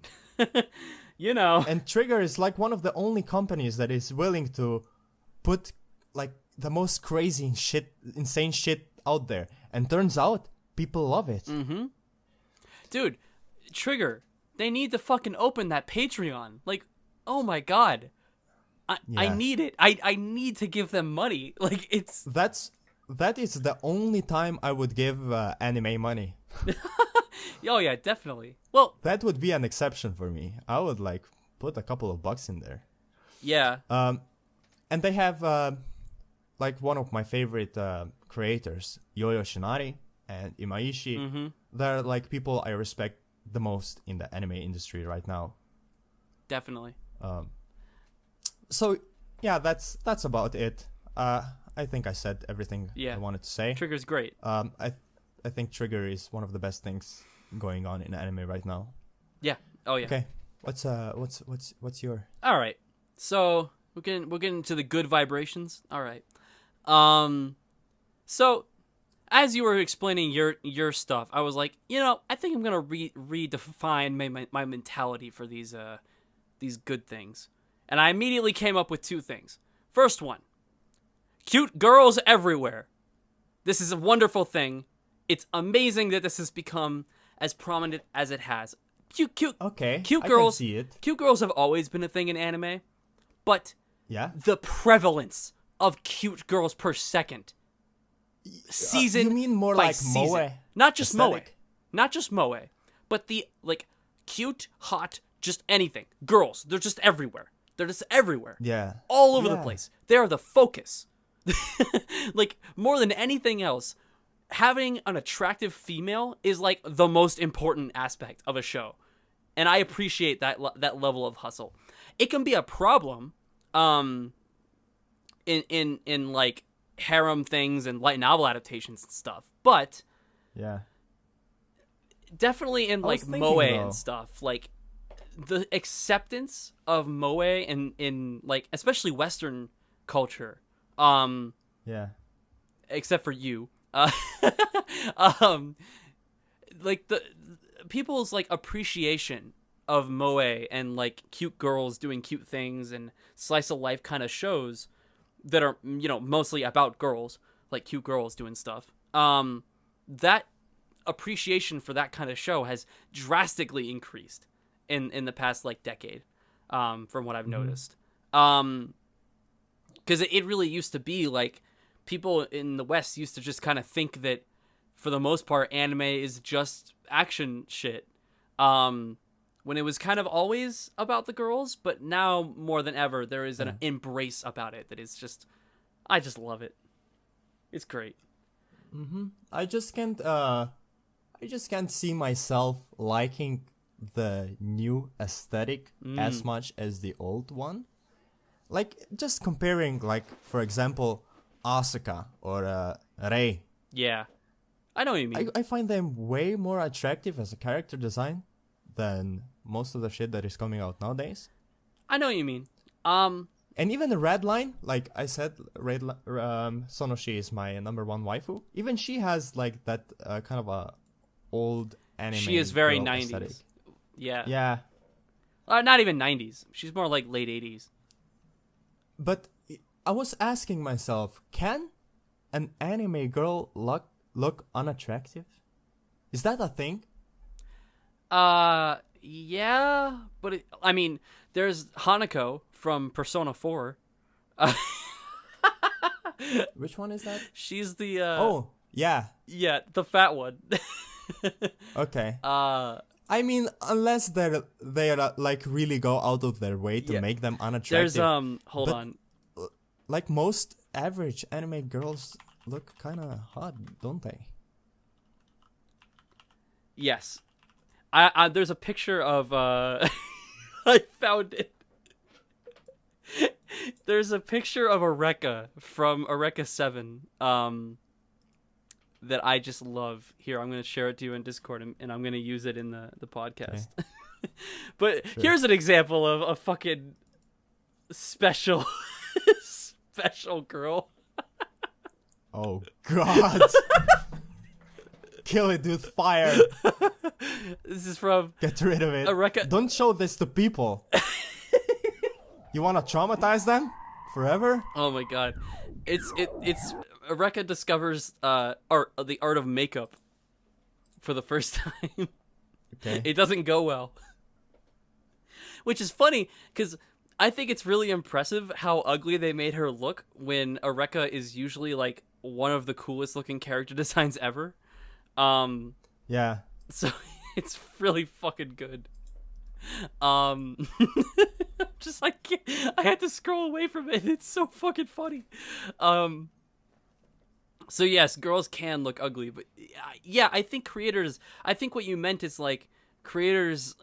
You know. And Trigger is like one of the only companies that is willing to put like the most crazy insane shit out there. And turns out people love it. Mm-hmm. Dude, Trigger, they need to fucking open that Patreon. Like, oh my god. I need it. I need to give them money. Like, it's... That is the only time I would give anime money. Oh yeah, definitely. Well, that would be an exception for me. I would like put a couple of bucks in there. Yeah. And they have like one of my favorite creators, Yoyo Shinari and Imaishi. Mm-hmm. They're like people I respect the most in the anime industry right now. Definitely. So yeah, that's about it. I think I said everything I wanted to say. Trigger's great. I think Trigger is one of the best things going on in anime right now. Yeah. Oh yeah. Okay. What's your? All right. So we're getting into the good vibrations. All right. So as you were explaining your stuff, I was like, I think I'm gonna redefine my mentality for these good things, and I immediately came up with 2 things. First one. Cute girls everywhere. This is a wonderful thing. It's amazing that this has become as prominent as it has. Cute girls. I can see it. Cute girls have always been a thing in anime, but yeah, the prevalence of cute girls per second season You mean more by like season. moe? Not just aesthetic? not just moe, but the like cute, hot, just anything. Girls, they're just everywhere. They're just everywhere. Yeah. All over the Yeah. place. They are the focus. Like more than anything else, having an attractive female is like the most important aspect of a show. And I appreciate that level of hustle. It can be a problem in like harem things and light novel adaptations and stuff. But Yeah. definitely in I was like thinking, moe though. and stuff, like the acceptance of moe in like especially Western culture, Yeah. except for you, like the people's like appreciation of moe and like cute girls doing cute things and slice of life kind of shows that are, you know, mostly about girls, like cute girls doing stuff. That appreciation for that kind of show has drastically increased in the past like decade, from what I've noticed. Because it really used to be like people in the West used to just kind of think that for the most part anime is just action shit, when it was kind of always about the girls, but now more than ever there is an embrace about it that is just, I just love it. It's great. I just can't see myself liking the new aesthetic as much as the old one. Like, just comparing, like, for example, Asuka or Rei. Yeah, I know what you mean. I find them way more attractive as a character design than most of the shit that is coming out nowadays. I know what you mean. And even the red line, like I said, Sonoshi is my number one waifu. Even she has like that kind of a old anime. She is very girl 90s. aesthetic. Yeah. Yeah, Not even 90s. She's more like late 80s. but I was asking myself, can an anime girl look unattractive? Is that a thing? Yeah, but I mean, there's Hanako from Persona 4. Which one is that? She's the Oh, yeah. yeah, the fat one. Okay. I mean, unless they like really go out of their way to Yeah. make them unattractive. There's hold But- on. Like most average anime girls look kind of hot, don't they? Yes. I there's a picture of I found it. There's a picture of Eureka from Eureka 7 that I just love. Here, I'm going to share it to you in Discord, and I'm going to use it in the podcast. Okay. But here's an example of a fucking special special girl. Oh god. Kill it, dude. Fire. This is from Get rid of it. Eureka. Don't show this to people. You want to traumatize them forever? Oh my god. It's Eureka discovers the art of makeup for the first time. Okay. It doesn't go well. Which is funny cuz I think it's really impressive how ugly they made her look when Eureka is usually like one of the coolest looking character designs ever. Yeah. So it's really fucking good. Just like I had to scroll away from it. It's so fucking funny. So yes, girls can look ugly, but yeah, I think what you meant is like creators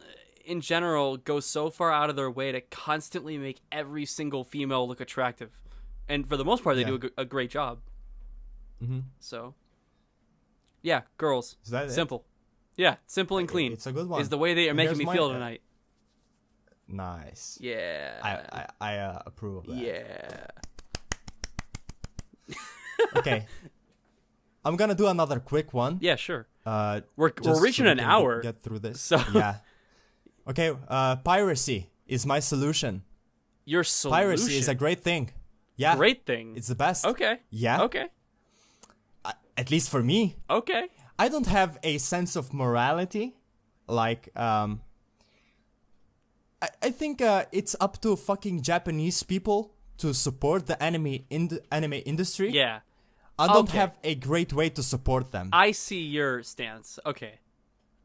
in general go so far out of their way to constantly make every single female look attractive, and for the most part, they do a great job. So, yeah, girls. Is that it? Simple? Yeah, simple and clean. It's a good one. Is the way they are making me feel tonight. Nice. Yeah. I approve of that. Yeah. Okay. I'm gonna do another quick one. Yeah, sure. Just We're reaching we an can hour. Get through this. So yeah. Okay. Piracy is my solution. Your solution. Piracy is a great thing. Yeah. Great thing. It's the best. Okay. Yeah. Okay. At least for me. Okay. I don't have a sense of morality. Like, I think it's up to fucking Japanese people to support the anime industry. Yeah. I don't have a great way to support them. I see your stance. Okay.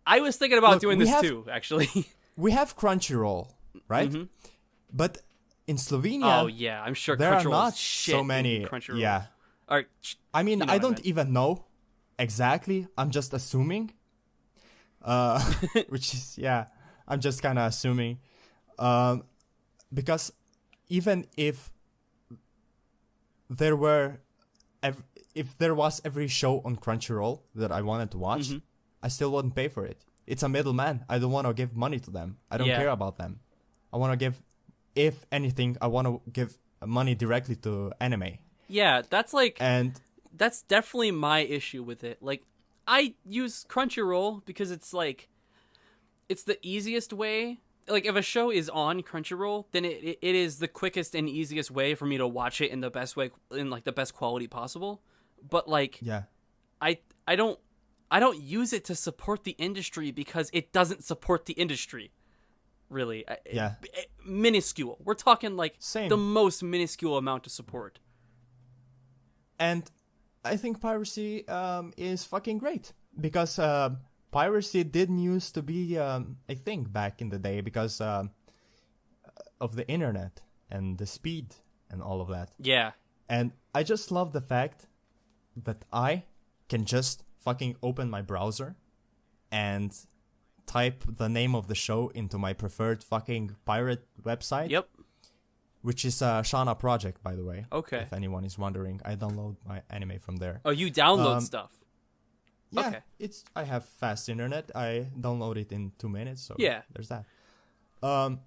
I was thinking about doing this too, actually. We have Crunchyroll, right? Mm-hmm. But in Slovenia, I'm sure there Crunchyroll are not is shit so many. Crunchyroll. Yeah. I mean, I don't even know exactly. I'm just assuming. Which is, I'm just kind of assuming. Because even if there was every show on Crunchyroll that I wanted to watch, I still wouldn't pay for it. It's a middleman. I don't want to give money to them. I don't care about them. I want to give, if anything, I want to give money directly to anime. Yeah, that's that's definitely my issue with it. Like, I use Crunchyroll because it's the easiest way. Like, if a show is on Crunchyroll, then it is the quickest and easiest way for me to watch it in the best way, in like the best quality possible. But I don't use it to support the industry because it doesn't support the industry. Really. Minuscule. We're talking the most minuscule amount to support. And I think piracy is fucking great because piracy didn't used to be a thing back in the day because of the internet and the speed and all of that. Yeah. And I just love the fact that I can just fucking open my browser and type the name of the show into my preferred fucking pirate website. Yep. Which is Shana Project, by the way. Okay. If anyone is wondering, I download my anime from there. Oh, you download stuff? Yeah, okay. I have fast internet. I download it in 2 minutes, so there's that. And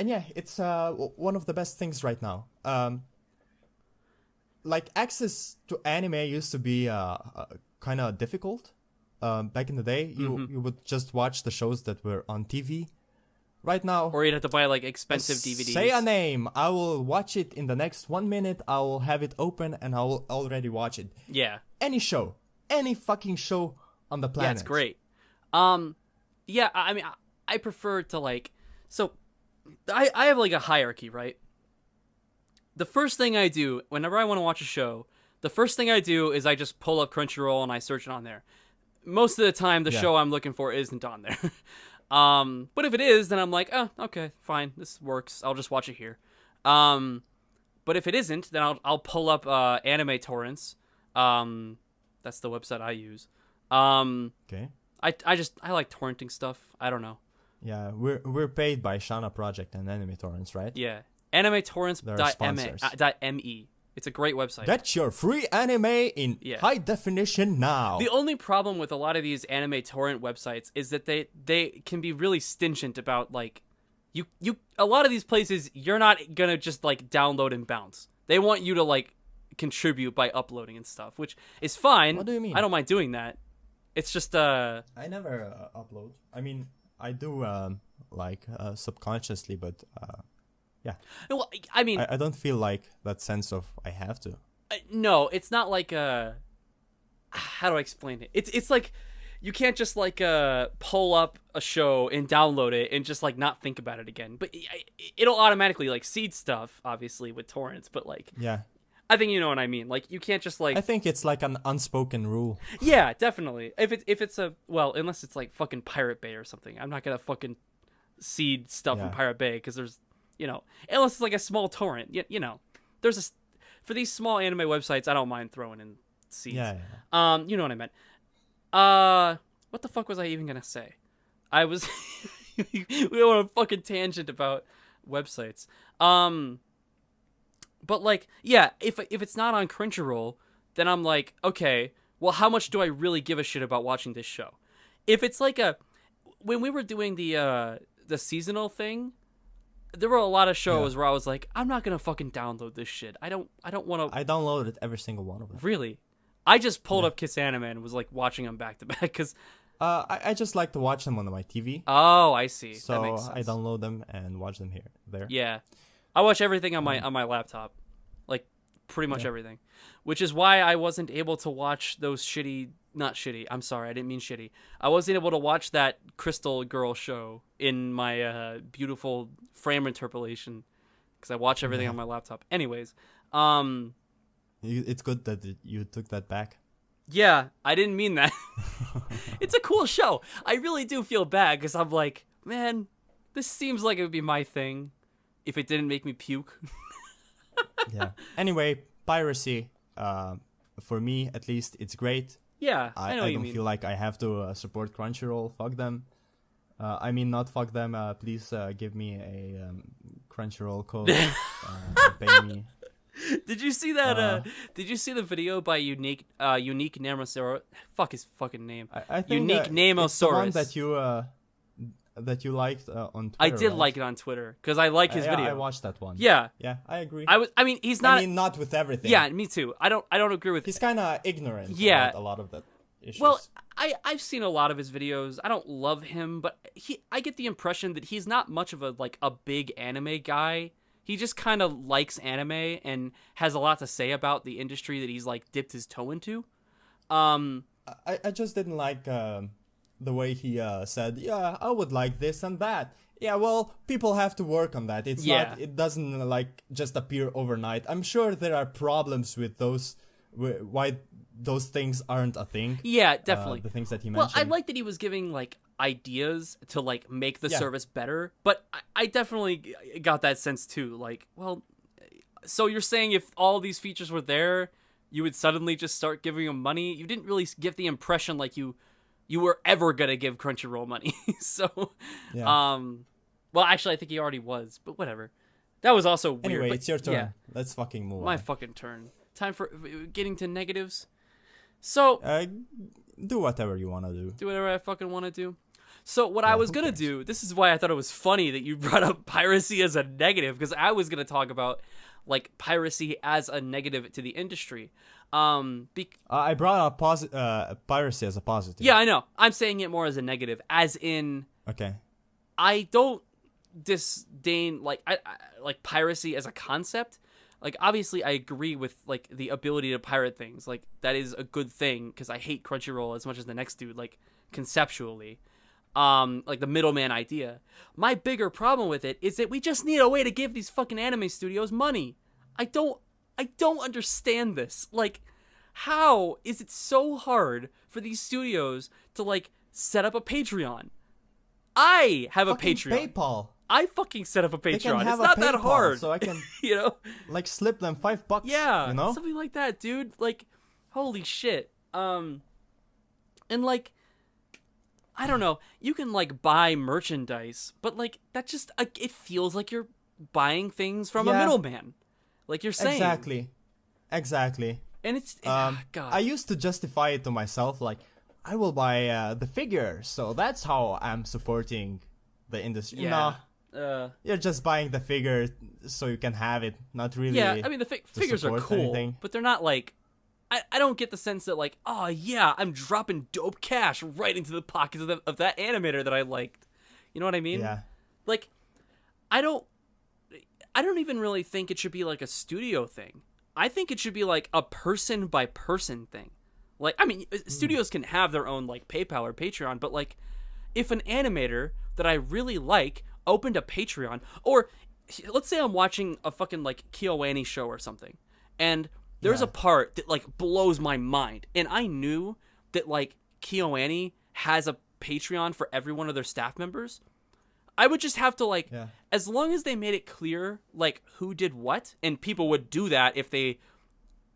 yeah, it's one of the best things right now. Like, access to anime used to be kind of difficult. Back in the day, you would just watch the shows that were on TV. Right now, or you'd have to buy expensive DVDs. Say a name, I will watch it in the next 1 minute. I will have it open and I will already watch it. Yeah. Any show, any fucking show on the planet. Yeah, it's great. Yeah, I mean, I prefer to so I have a hierarchy, right? The first thing I do whenever I want to watch a show, the first thing I do is I just pull up Crunchyroll and I search it on there. Most of the time, the show I'm looking for isn't on there. But if it is, then I'm like, oh, okay, fine, this works. I'll just watch it here. But if it isn't, then I'll pull up anime torrents. That's the website I use. Okay. I like torrenting stuff. I don't know. Yeah, we're paid by Shana Project and Anime Torrents, right? Yeah, animetorrents.me. It's a great website. Get your free anime in high definition now. The only problem with a lot of these anime torrent websites is that they can be really stingent about you a lot of these places you're not gonna just download and bounce. They want you to contribute by uploading and stuff, which is fine. What do you mean? I don't mind doing that. It's just I never upload. I mean, I do subconsciously, but yeah. Well, I mean, I don't feel that sense of I have to. No, it's not how do I explain it? It's you can't just pull up a show and download it and just not think about it again. But it'll automatically seed stuff, obviously with torrents. But yeah, I think you know what I mean. You can't just I think it's an unspoken rule. Yeah, definitely. If it's unless it's fucking Pirate Bay or something, I'm not gonna fucking seed stuff from Pirate Bay because there's unless it's a small torrent. There's for these small anime websites, I don't mind throwing in seeds. Yeah. You know what I meant. What the fuck was I even gonna say? I was we went on a fucking tangent about websites. But if it's not on Crunchyroll, then I'm okay, well, how much do I really give a shit about watching this show? If it's when we were doing the seasonal thing, there were a lot of shows where I was I'm not gonna fucking download this shit. I don't want to. I downloaded every single one of them. Really? I just pulled up Kiss Anime and was watching them back to back because I just like to watch them on my TV. Oh, I see. So that makes sense. I download them and watch them there. Yeah, I watch everything on my laptop, pretty much everything, which is why I wasn't able to watch those not shitty. I'm sorry, I didn't mean shitty. I wasn't able to watch that Crystal Girl show in my beautiful frame interpolation because I watch everything on my laptop. Anyways, It's good that you took that back. Yeah, I didn't mean that. It's a cool show. I really do feel bad because I'm like, man, this seems like it would be my thing if it didn't make me puke. Yeah. Anyway, piracy, for me at least, it's great. Yeah, I know what you mean. I don't feel like I have to support Crunchyroll. Fuck them. I mean, not fuck them. Please give me a Crunchyroll code. Pay me. Did you see that? Did you see the video by Unique Namosaurus? Fuck his fucking name. I think Unique Namosaurus. It's the one that you liked on Twitter. I did right? like it on Twitter because I like his video. I watched that one. Yeah. Yeah, I agree. I mean, he's not. I mean, not with everything. Yeah, me too. I don't agree with. He's kind of ignorant. Yeah. About a lot of that issues. Well, I've seen a lot of his videos. I don't love him, but I get the impression that he's not much of a big anime guy. He just kind of likes anime and has a lot to say about the industry that he's like dipped his toe into. I just didn't like the way he said, yeah, I would like this and that. Yeah, well, people have to work on that. It's not. It doesn't like just appear overnight. I'm sure there are problems with those. Why those things aren't a thing. Yeah, definitely. The things that he mentioned. Well, I like that he was giving like ideas to like make the service better, but I definitely got that sense too. Like, well, so you're saying if all these features were there, you would suddenly just start giving them money? You didn't really give the impression like you were ever gonna give Crunchyroll money. So, well, actually, I think he already was, but whatever. That was also weird. Anyway, but it's your turn. Yeah, Let's fucking move on. My fucking turn. Time for getting to negatives. So, do whatever you want to do. Do whatever I fucking want to do. So what I was going to do, this is why I thought it was funny that you brought up piracy as a negative, because I was going to talk about like piracy as a negative to the industry. I brought up piracy as a positive. Yeah, I know. I'm saying it more as a negative, as in, okay, I don't disdain like I like piracy as a concept. Like, obviously, I agree with, like, the ability to pirate things. Like, that is a good thing, because I hate Crunchyroll as much as the next dude, like, conceptually. Like, the middleman idea. My bigger problem with it is that we just need a way to give these fucking anime studios money. I don't understand this. Like, how is it so hard for these studios to, like, set up a Patreon? I have fucking a Patreon. PayPal. I fucking set up a Patreon. It's not that hard. So I can, you know, like slip them $5. Yeah, you know, something like that, dude. Like, holy shit. And like, I don't know. You can like buy merchandise, but like that just it feels like you're buying things from a middleman. Like you're saying exactly. And it's God. I used to justify it to myself, like I will buy the figure, so that's how I'm supporting the industry. Yeah. No, you're just buying the figure so you can have it, not really. Yeah, I mean the figures are cool, anything. But they're not like. I don't get the sense that like, oh yeah, I'm dropping dope cash right into the pockets of that animator that I liked. You know what I mean? Yeah. Like, I don't even really think it should be like a studio thing. I think it should be like a person by person thing. Like, I mean, studios can have their own like PayPal or Patreon, but like, if an animator that I really like opened a Patreon, or let's say I'm watching a fucking like KyoAni show or something, and there's a part that like blows my mind, and I knew that like KyoAni has a Patreon for every one of their staff members. I would just have to like, as long as they made it clear like who did what, and people would do that if they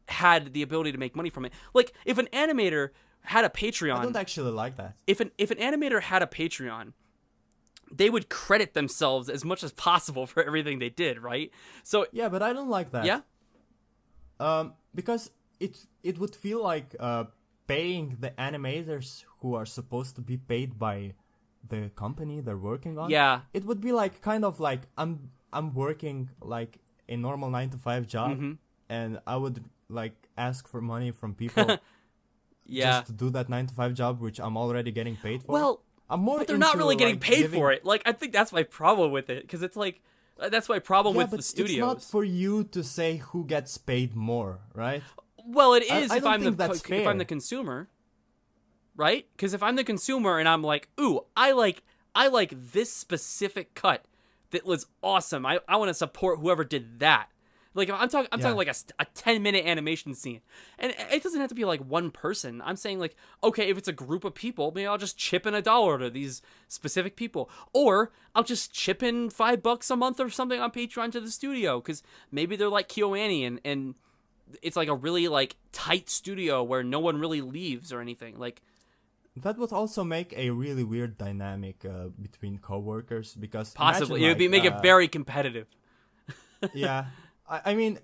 had the ability to make money from it. Like if an animator had a Patreon, I don't actually like that. If an animator had a Patreon, they would credit themselves as much as possible for everything they did, right? So yeah, but I don't like that. Yeah. Because it would feel like paying the animators who are supposed to be paid by the company they're working on. Yeah. It would be like kind of like I'm working like a normal 9-to-5 job, and I would like ask for money from people just to do that 9-to-5 job, which I'm already getting paid for. Well, I'm more but they're not really getting like, paid for it. Like, I think that's my problem with it, because it's like, that's my problem with the studios. It's not for you to say who gets paid more, right? Well, it is if I'm the consumer, right? Because if I'm the consumer and I'm like, ooh, I like this specific cut that was awesome. I want to support whoever did that. Like I'm talking like a 10-minute animation scene, and it doesn't have to be like one person. I'm saying like, okay, if it's a group of people, maybe I'll just chip in $1 to these specific people, or I'll just chip in $5 a month or something on Patreon to the studio, because maybe they're like KyoAni and it's like a really like tight studio where no one really leaves or anything. Like that would also make a really weird dynamic between coworkers, because possibly it would make it very competitive. Yeah. I mean,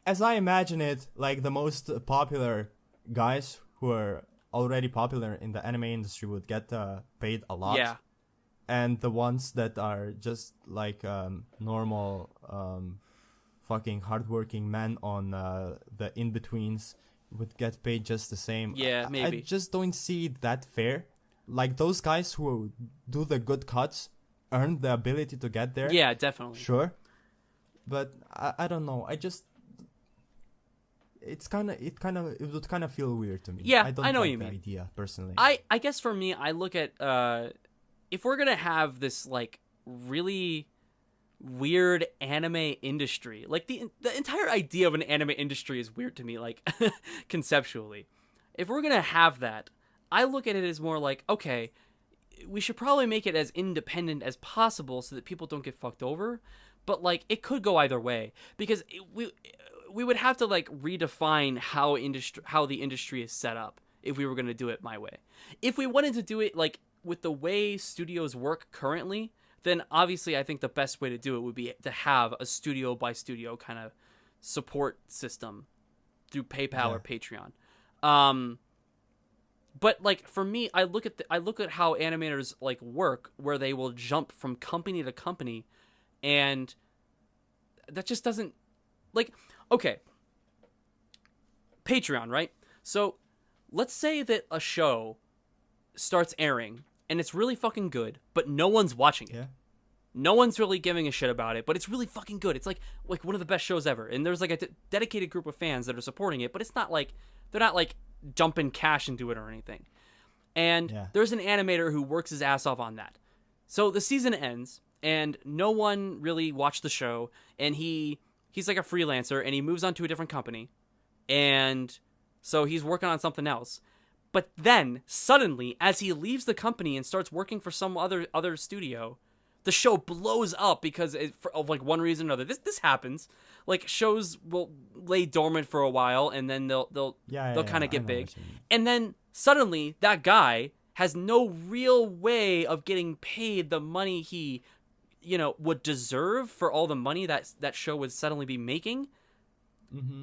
as I imagine it, like the most popular guys who are already popular in the anime industry would get paid a lot. Yeah. And the ones that are just like normal fucking hardworking men on the in-betweens would get paid just the same. Yeah, maybe. I just don't see that fair. Like those guys who do the good cuts earn the ability to get there. Yeah, definitely. Sure. But I don't know. It would kind of feel weird to me. Yeah, I don't know like what you the mean. idea personally. I guess for me, I look at if we're gonna have this like really weird anime industry, like the entire idea of an anime industry is weird to me, like conceptually. If we're gonna have that, I look at it as more like, okay, we should probably make it as independent as possible so that people don't get fucked over. But like it could go either way, because we would have to like redefine how the industry is set up if we were going to do it my way. If we wanted to do it like with the way studios work currently, then obviously I think the best way to do it would be to have a studio by studio kind of support system through PayPal or Patreon. But like for me, I look at how animators like work, where they will jump from company to company. And that just doesn't, like, okay, Patreon, right? So let's say that a show starts airing and it's really fucking good, but no one's watching it. Yeah. No one's really giving a shit about it, but it's really fucking good. It's like one of the best shows ever. And there's like a dedicated group of fans that are supporting it, but it's not like, they're not like dumping cash into it or anything. And there's an animator who works his ass off on that. So the season ends, and no one really watched the show, and he's like a freelancer, and he moves on to a different company, and so he's working on something else. But then, suddenly, as he leaves the company and starts working for some other studio, the show blows up because of like one reason or another. This happens. Like shows will lay dormant for a while, and then they'll kind of get big, and then suddenly that guy has no real way of getting paid the money he would deserve for all the money that show would suddenly be making.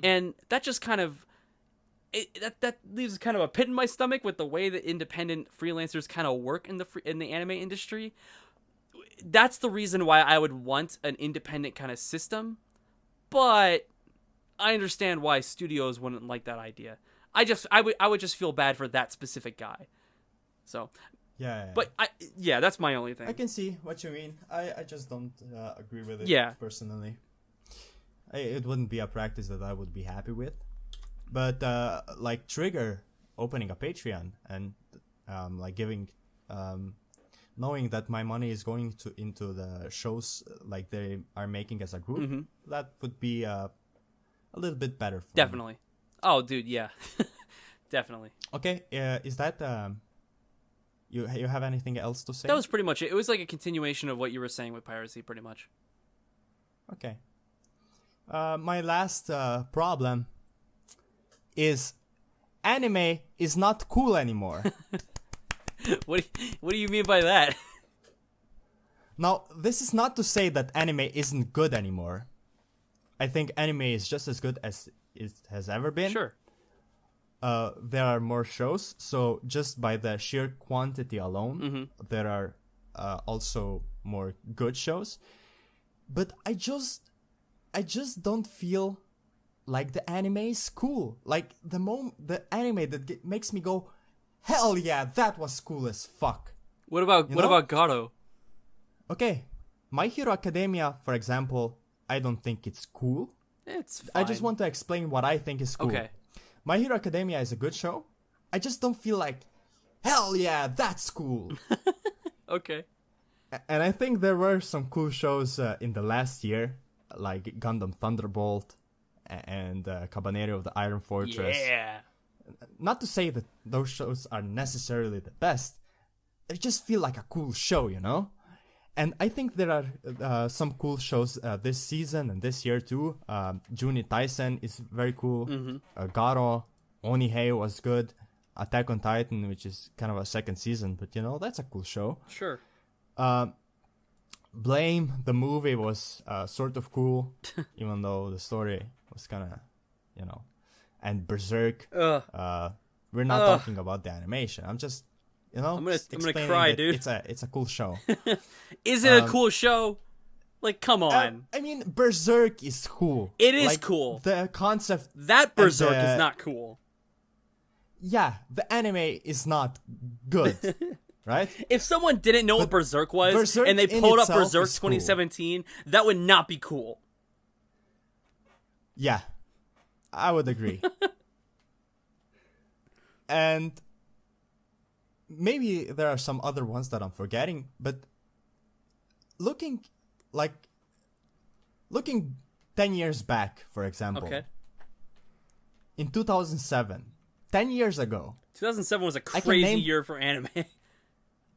And that just kind of that leaves kind of a pit in my stomach with the way that independent freelancers kind of work in the anime industry. That's the reason why I would want an independent kind of system, but I understand why studios wouldn't like that idea. I would just feel bad for that specific guy. So but that's my only thing. I can see what you mean. I just don't agree with it personally. It wouldn't be a practice that I would be happy with. But like Trigger opening a Patreon and like giving knowing that my money is going into the shows like they are making as a group, that would be a little bit better for Definitely. me. Oh, dude, yeah. Definitely. Okay, is that you have anything else to say? That was pretty much it. It was like a continuation of what you were saying with piracy, pretty much. Okay. My last problem is anime is not cool anymore. What do you mean by that? Now, this is not to say that anime isn't good anymore. I think anime is just as good as it has ever been. Sure. There are more shows, so just by the sheer quantity alone, there are also more good shows. But I just don't feel like the anime is cool. Like the anime that makes me go, hell yeah, that was cool as fuck. What about Gato? Okay, My Hero Academia, for example, I don't think it's cool. It's fine. I just want to explain what I think is cool. Okay. My Hero Academia is a good show. I just don't feel like, hell yeah, that's cool. Okay. And I think there were some cool shows in the last year. like Gundam Thunderbolt and Cabaneri of the Iron Fortress. Yeah. Not to say that those shows are necessarily the best. They just feel like a cool show, you know? And I think there are some cool shows this season and this year too. Juni Taisen is very cool. Garo, Onihei was good. Attack on Titan, which is kind of a second season, but you know, that's a cool show. Sure. Blame, the movie was sort of cool, even though the story was kind of, you know. And Berserk, we're not talking about the animation. I'm just, you know, I'm gonna cry, dude. It's a cool show. Is it a cool show? Like, come on. I mean, Berserk is cool. It is like, cool. The concept. That Berserk is not cool. Yeah, the anime is not good, right? If someone didn't know what Berserk was Berserk and they pulled up Berserk is cool. 2017, that would not be cool. Yeah, I would agree. And maybe there are some other ones that I'm forgetting, but looking 10 years back, for example. Okay. In 2007, 10 years ago. 2007 was a crazy year for anime.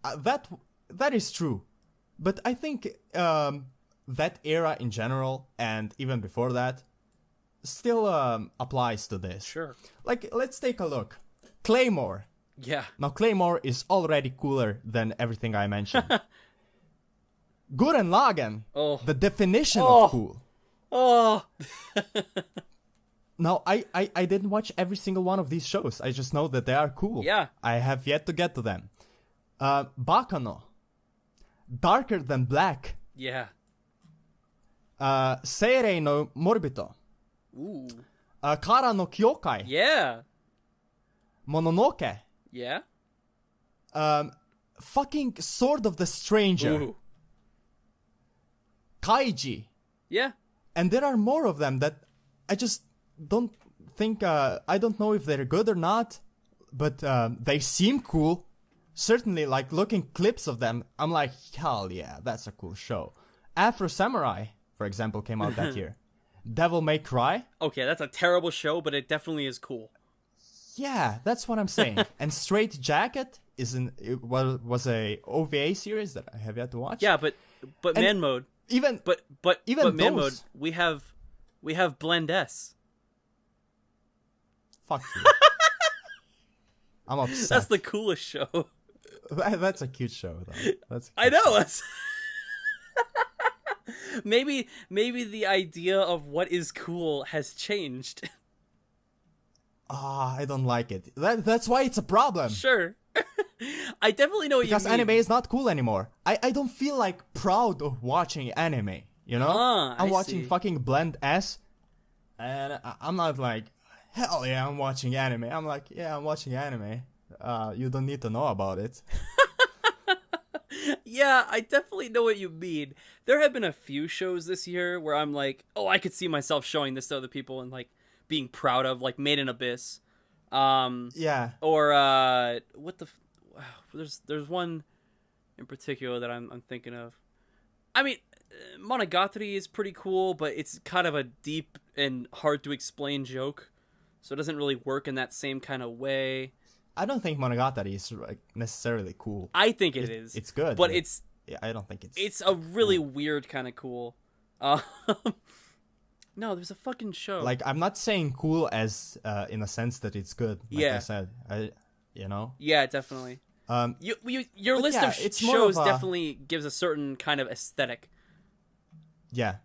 That is true. But I think that era in general, and even before that, still applies to this. Sure. Like, let's take a look. Claymore. Yeah. Now, Claymore is already cooler than everything I mentioned. Gurren Lagann. Oh. The definition of cool. Oh. Now, I didn't watch every single one of these shows. I just know that they are cool. Yeah. I have yet to get to them. Bakano. Darker Than Black. Yeah. Seirei no Morbito. Ooh. Kara no Kyokai. Yeah. Mononoke. Yeah. Fucking Sword of the Stranger. Ooh. Kaiji. Yeah. And there are more of them that I just don't think, I don't know if they're good or not, but they seem cool. Certainly, like, looking clips of them, I'm like, hell yeah, that's a cool show. Afro Samurai, for example, came out that year. Devil May Cry. Okay, that's a terrible show, but it definitely is cool. Yeah, that's what I'm saying. And Straight Jacket was a OVA series that I have yet to watch. Yeah, but Man Mode. Even Man those, Mode, we have Blend S. Fuck you. I'm upset. That's the coolest show. That's a cute show, though. I know. Maybe the idea of what is cool has changed. I don't like it. That's why it's a problem. Sure. I definitely know what you mean. Because anime is not cool anymore. I don't feel like proud of watching anime, you know? I'm watching fucking Blend S, and I'm not like, hell yeah, I'm watching anime. I'm like, yeah, I'm watching anime. You don't need to know about it. Yeah, I definitely know what you mean. There have been a few shows this year where I'm like, oh, I could see myself showing this to other people and like being proud of, like Made in Abyss. Yeah. Or there's one in particular that I'm thinking of. I mean, Monogatari is pretty cool, but it's kind of a deep and hard to explain joke, so it doesn't really work in that same kind of way. I don't think Monogatari is like necessarily cool. I think it is. It's good, but I don't think it's a really weird kind of cool. No, there's a fucking show. Like, I'm not saying cool as in a sense that it's good. Like I said, you know. Yeah, definitely. Your list of shows definitely gives a certain kind of aesthetic. Yeah,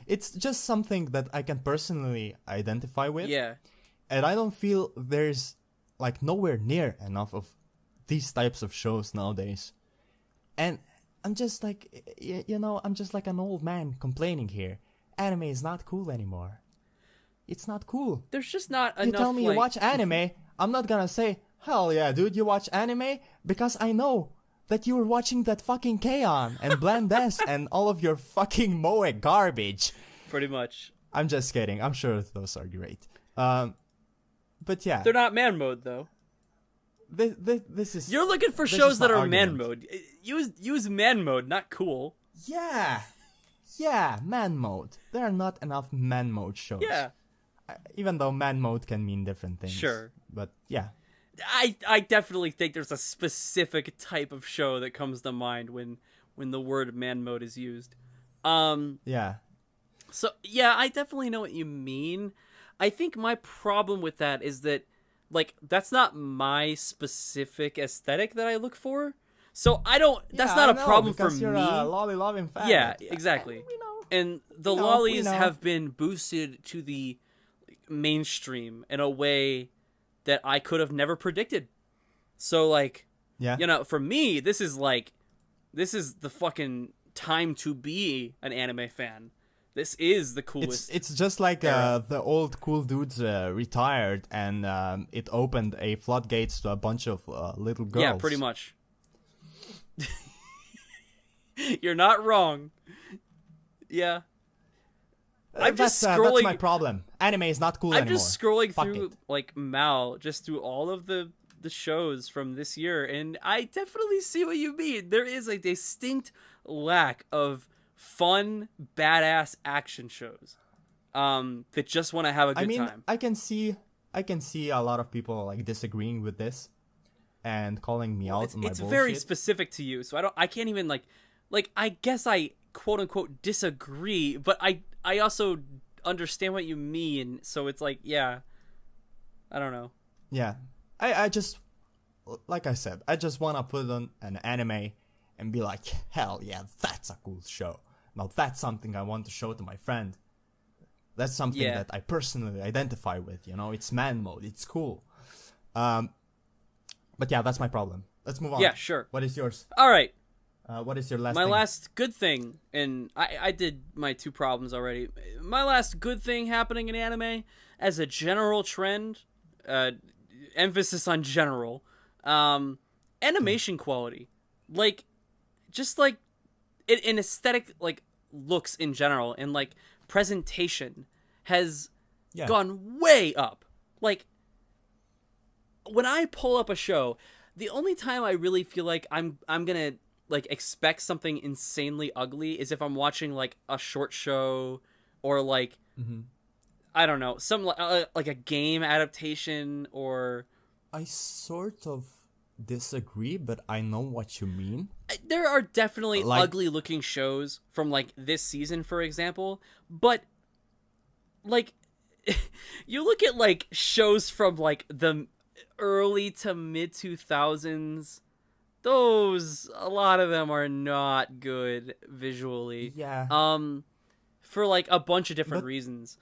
it's just something that I can personally identify with. Yeah, and I don't feel there's like nowhere near enough of these types of shows nowadays. And I'm just like, you know, I'm just like an old man complaining here. Anime is not cool anymore. It's not cool. There's just not enough. You tell me you watch anime, I'm not gonna say, hell yeah, dude, you watch anime? Because I know that you were watching that fucking K-On! And Blend S and all of your fucking Moe garbage. Pretty much. I'm just kidding. I'm sure those are great. But yeah. They're not man mode, though. This is... You're looking for shows that are man mode. Use man mode, not cool. Yeah. yeah, man mode. There are not enough man mode shows. Yeah. Even though man mode can mean different things. Sure. But yeah. I definitely think there's a specific type of show that comes to mind when the word man mode is used. Yeah. So, yeah, I definitely know what you mean. I think my problem with that is that, like, that's not my specific aesthetic that I look for. So that's not a problem for me. You're a lolly loving fan. Yeah, exactly. And the lollies have been boosted to the mainstream in a way that I could have never predicted. So, like, for me, this is the fucking time to be an anime fan. This is the coolest. It's just like the old cool dudes retired, and it opened a floodgates to a bunch of little girls. Yeah, pretty much. You're not wrong. Yeah. I'm just scrolling. That's my problem. Anime is not cool anymore. I'm just scrolling through like Mal, just through all of the shows from this year, and I definitely see what you mean. There is a distinct lack of fun, badass action shows that just want to have a good time. I can see a lot of people like disagreeing with this and calling me out on my bullshit. It's very specific to you, so I can't even like I guess I quote unquote disagree, but I also understand what you mean, so it's like, yeah, I don't know. Yeah, I just, like I said, I just want to put on an anime and be like, hell yeah, that's a cool show. Now that's something I want to show to my friend. That's something that I personally identify with, it's man mode, it's cool. But yeah, that's my problem. Let's move on. Yeah, sure. What is yours? All right. What is your last My thing? last good thing, and I did my 2 problems already. My last good thing happening in anime, as a general trend, emphasis on general, animation quality. Like, just like, in aesthetic, like, looks in general, and like, presentation has gone way up. Like, when I pull up a show, the only time I really feel like I'm gonna like expect something insanely ugly is if I'm watching like a short show or like I don't know, some like a game adaptation or. I sort of disagree, but I know what you mean. There are definitely ugly looking shows from like this season, for example, but like you look at like shows from like the early to mid 2000s, a lot of them are not good visually. Yeah. For like a bunch of different reasons.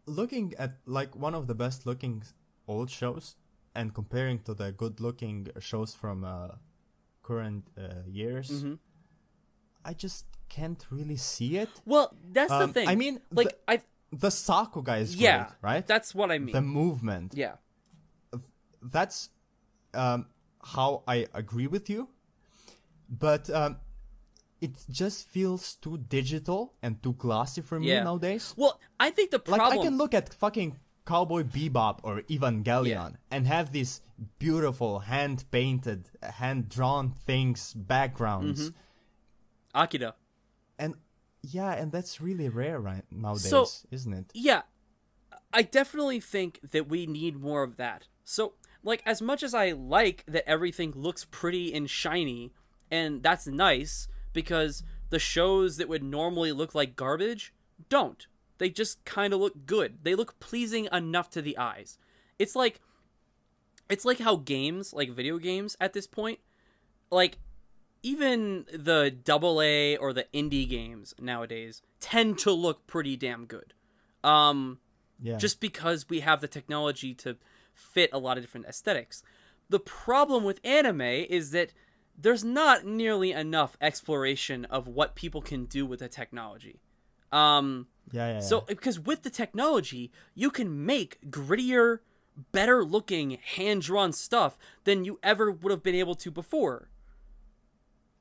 Looking at like one of the best looking old shows and comparing to the good looking shows from current years, I just can't really see it. Well, that's the thing. I mean, like the Sakuga is great, right? That's what I mean. The movement. Yeah. That's how I agree with you, but it just feels too digital and too glossy for me nowadays. Well, I think the problem... Like, I can look at fucking Cowboy Bebop or Evangelion and have these beautiful hand-painted, hand-drawn things, backgrounds. Akira. And that's really rare nowadays, isn't it? Yeah, I definitely think that we need more of that. So, like, as much as I like that everything looks pretty and shiny, and that's nice, because the shows that would normally look like garbage don't. They just kind of look good. They look pleasing enough to the eyes. It's like how games, like video games at this point, like, even the AA or the indie games nowadays tend to look pretty damn good. Just because we have the technology to fit a lot of different aesthetics. The problem with anime is that there's not nearly enough exploration of what people can do with the technology. So, because with the technology, you can make grittier, better looking, hand-drawn stuff than you ever would have been able to before.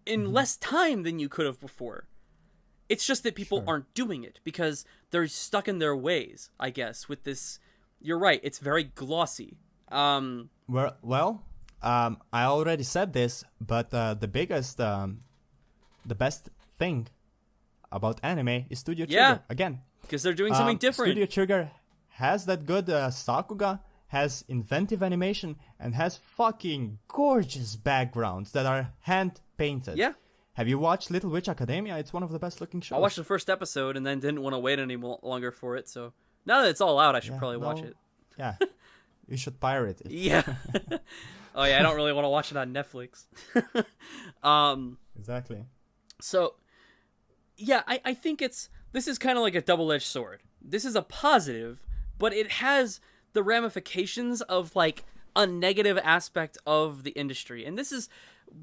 In less time than you could have before. It's just that people aren't doing it because they're stuck in their ways, I guess, with this. You're right, it's very glossy. I already said this, but the best thing about anime is Studio Trigger. Yeah. Again. Because they're doing something different. Studio Trigger has that good Sakuga, has inventive animation, and has fucking gorgeous backgrounds that are hand-painted. Yeah. Have you watched Little Witch Academia? It's one of the best-looking shows. I watched the first episode and then didn't want to wait any longer for it, so now that it's all out, I should probably watch it. Yeah. You should pirate it. Yeah. Oh, yeah, I don't really want to watch it on Netflix. Exactly. So, yeah, I think this is kind of like a double-edged sword. This is a positive, but it has the ramifications of, like, a negative aspect of the industry. And this is,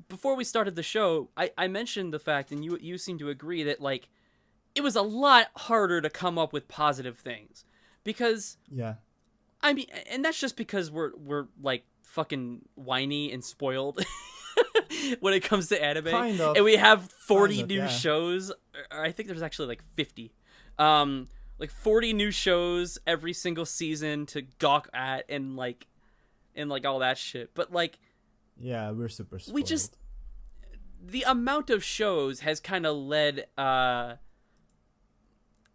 before we started the show, I mentioned the fact, and you seem to agree, that, like, it was a lot harder to come up with positive things. Because, yeah, I mean, and that's just because we're like, fucking whiny and spoiled when it comes to anime. Kind of. And we have 40 Kind of, new yeah. shows. Or I think there's actually, like, 50. Like 40 new shows every single season to gawk at and like all that shit. But like, yeah, we're super spoiled. we just, the amount of shows has kind of led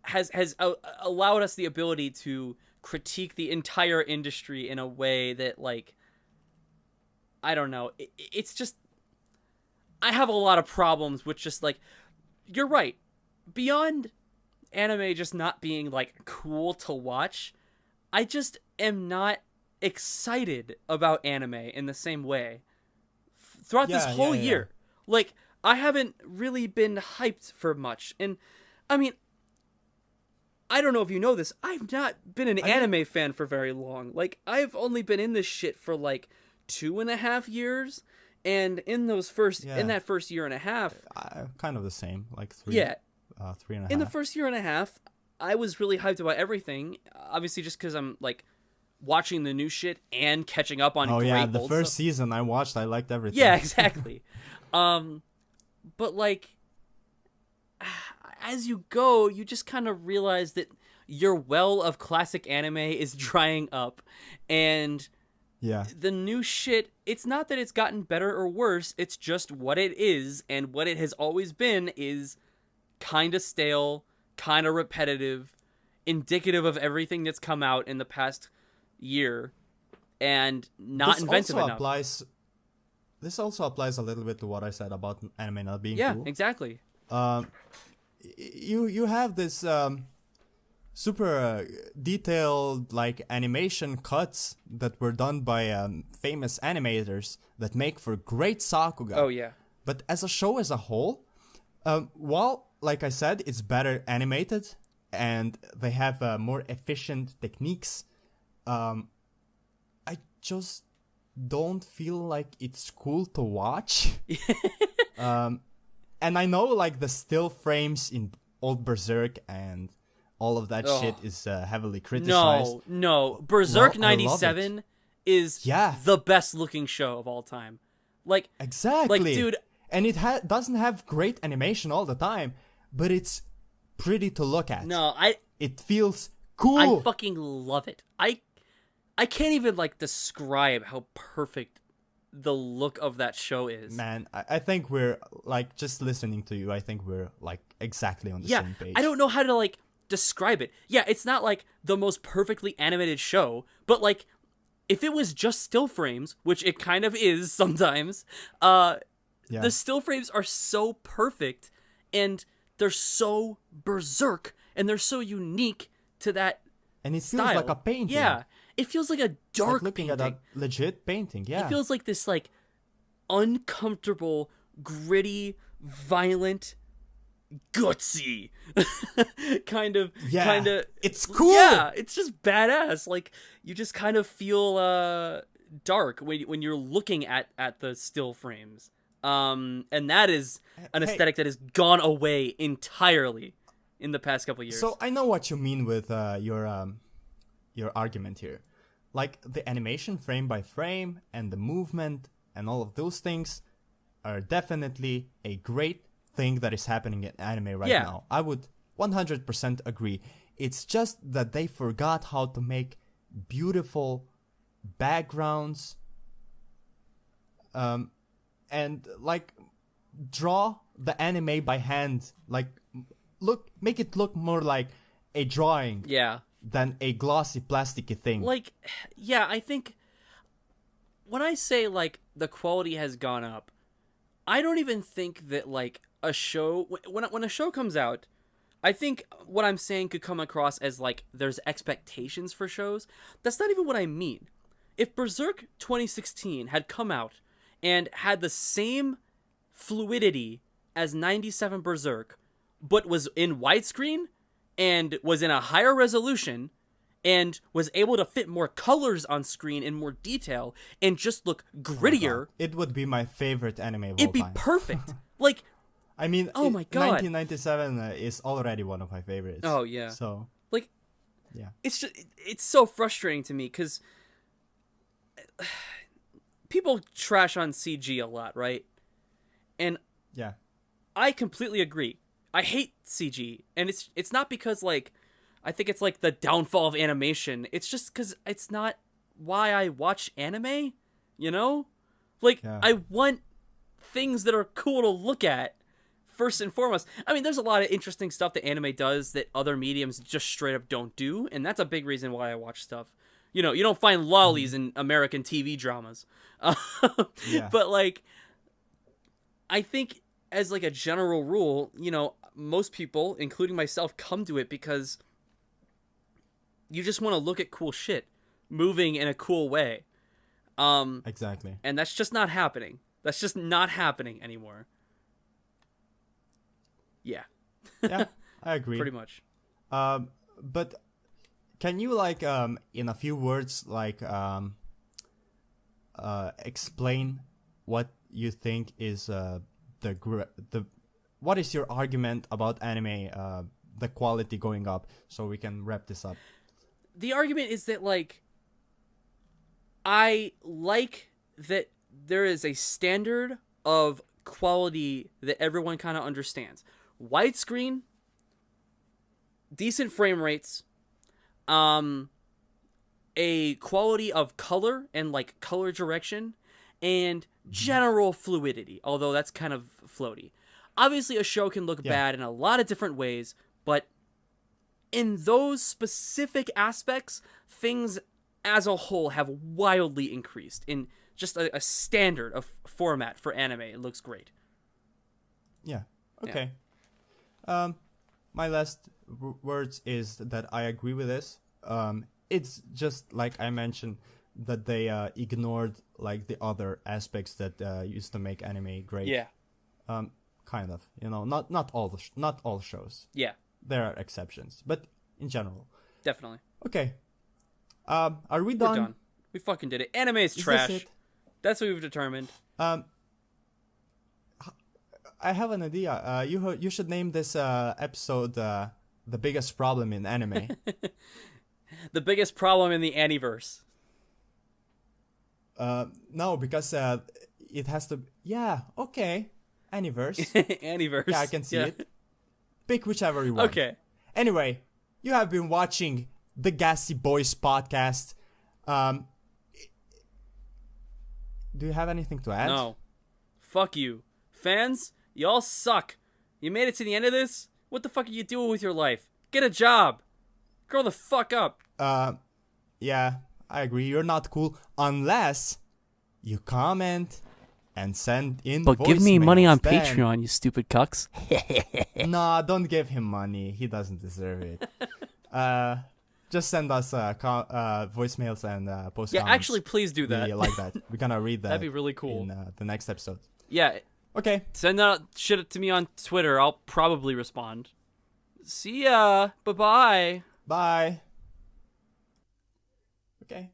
has allowed us the ability to critique the entire industry in a way that, like, I don't know, it's just, I have a lot of problems with just, like, you're right, beyond anime just not being, like, cool to watch, I just am not excited about anime in the same way throughout this whole year. Like, I haven't really been hyped for much. And I mean, I don't know if you know this, I've not been an anime fan for very long. Like, I've only been in this shit for like 2.5 years, and in those in that first year and a half, kind of the same, like 3. Yeah. 3.5. In the first year and a half, I was really hyped about everything. Obviously, just because I'm like watching the new shit and catching up on. Oh great yeah, the old first stuff. season I watched, I liked everything. Yeah, exactly. But like, as you go, you just kind of realize that your well of classic anime is drying up, and yeah, the new shit, it's not that it's gotten better or worse. It's just what it is, and what it has always been is kind of stale, kind of repetitive, indicative of everything that's come out in the past year, and not inventive enough. This also applies a little bit to what I said about anime not being yeah, cool. exactly. You have this super detailed, like, animation cuts that were done by famous animators that make for great Sakuga. Oh yeah. But as a show as a whole, while, like I said, it's better animated and they have more efficient techniques, I just don't feel like it's cool to watch. And I know, like, the still frames in old Berserk and all of that shit is heavily criticized. No. Berserk Well, I love 97 is Yeah. the best looking show of all time. Like, Exactly. Like, dude. And it doesn't have great animation all the time, but it's pretty to look at. No, It feels cool. I fucking love it. I can't even, like, describe how perfect the look of that show is. Man, I think we're, like, just listening to you, I think we're, like, exactly on the same page. I don't know how to, like, describe it. Yeah, it's not, like, the most perfectly animated show, but, like, if it was just still frames, which it kind of is sometimes, the still frames are so perfect, and they're so berserk, and they're so unique to that And it feels style. like a painting. Yeah, it feels like a dark like looking painting. at a legit painting, yeah. It feels like this, like, uncomfortable, gritty, violent, gutsy kind of. It's cool. Yeah, it's just badass. Like, you just kind of feel dark when you're looking at the still frames. And that is an aesthetic that has gone away entirely in the past couple years. So I know what you mean with your argument here. Like, the animation frame by frame and the movement and all of those things are definitely a great thing that is happening in anime right now. I would 100% agree. It's just that they forgot how to make beautiful backgrounds and, like, draw the anime by hand. Like, make it look more like a drawing Yeah. than a glossy plasticky thing. Like, yeah, I think when I say like the quality has gone up, I don't even think that like a show when a show comes out, I think what I'm saying could come across as like there's expectations for shows. That's not even what I mean. If Berserk 2016 had come out and had the same fluidity as 97 Berserk, but was in widescreen and was in a higher resolution and was able to fit more colors on screen in more detail and just look grittier, it would be my favorite anime of all it'd be time. perfect. Like, I mean, oh my God, 1997 is already one of my favorites. Oh yeah. So like, yeah, it's so frustrating to me because people trash on CG a lot, right? And yeah, I completely agree. I hate CG, and it's not because like I think it's like the downfall of animation. It's just because it's not why I watch anime, you know? Like, yeah. I want things that are cool to look at, first and foremost. I mean, there's a lot of interesting stuff that anime does that other mediums just straight up don't do, and that's a big reason why I watch stuff. You know, you don't find lollies in American TV dramas. Yeah. But, like, I think as, like, a general rule, you know, most people, including myself, come to it because you just want to look at cool shit moving in a cool way. Exactly. And that's just not happening. That's just not happening anymore. Yeah. Yeah, I agree. Pretty much. But can you like in a few words like explain what you think is the what is your argument about anime the quality going up, so we can wrap this up? The argument is that like I like that there is a standard of quality that everyone kind of understands. Widescreen, decent frame rates, a quality of color and like color direction, and general fluidity, although that's kind of floaty. Obviously, a show can look bad in a lot of different ways, but in those specific aspects, things as a whole have wildly increased. In just a standard of format for anime, it looks great. Yeah. Okay. My last words is that I agree with this. It's just like I mentioned that they ignored like the other aspects that used to make anime great. Yeah. Kind of. You know, not all shows. Yeah. There are exceptions, but in general. Definitely. Okay. Are we We're done? done. We fucking did it. Anime is trash. That's what we've determined. I have an idea. You should name this episode "The Biggest Problem in Anime." The biggest problem in the Aniverse. No, because it has to. Yeah. Okay. Aniverse. Aniverse. Yeah, I can see it. Pick whichever you want. Okay. Anyway, you have been watching the Gassy Boys podcast. Do you have anything to add? No. Fuck you. Fans, y'all suck. You made it to the end of this? What the fuck are you doing with your life? Get a job. Grow the fuck up. Yeah, I agree. You're not cool unless you comment and send in But give me money on voicemails. Then- Patreon, you stupid cucks. Nah, don't give him money. He doesn't deserve it. Just send us voicemails and post Yeah, comments. actually, please do that. We like that. We're gonna read that. That'd be really cool. In the next episode. Yeah, Okay. send that shit to me on Twitter. I'll probably respond. See ya. Bye-bye. Bye. Okay.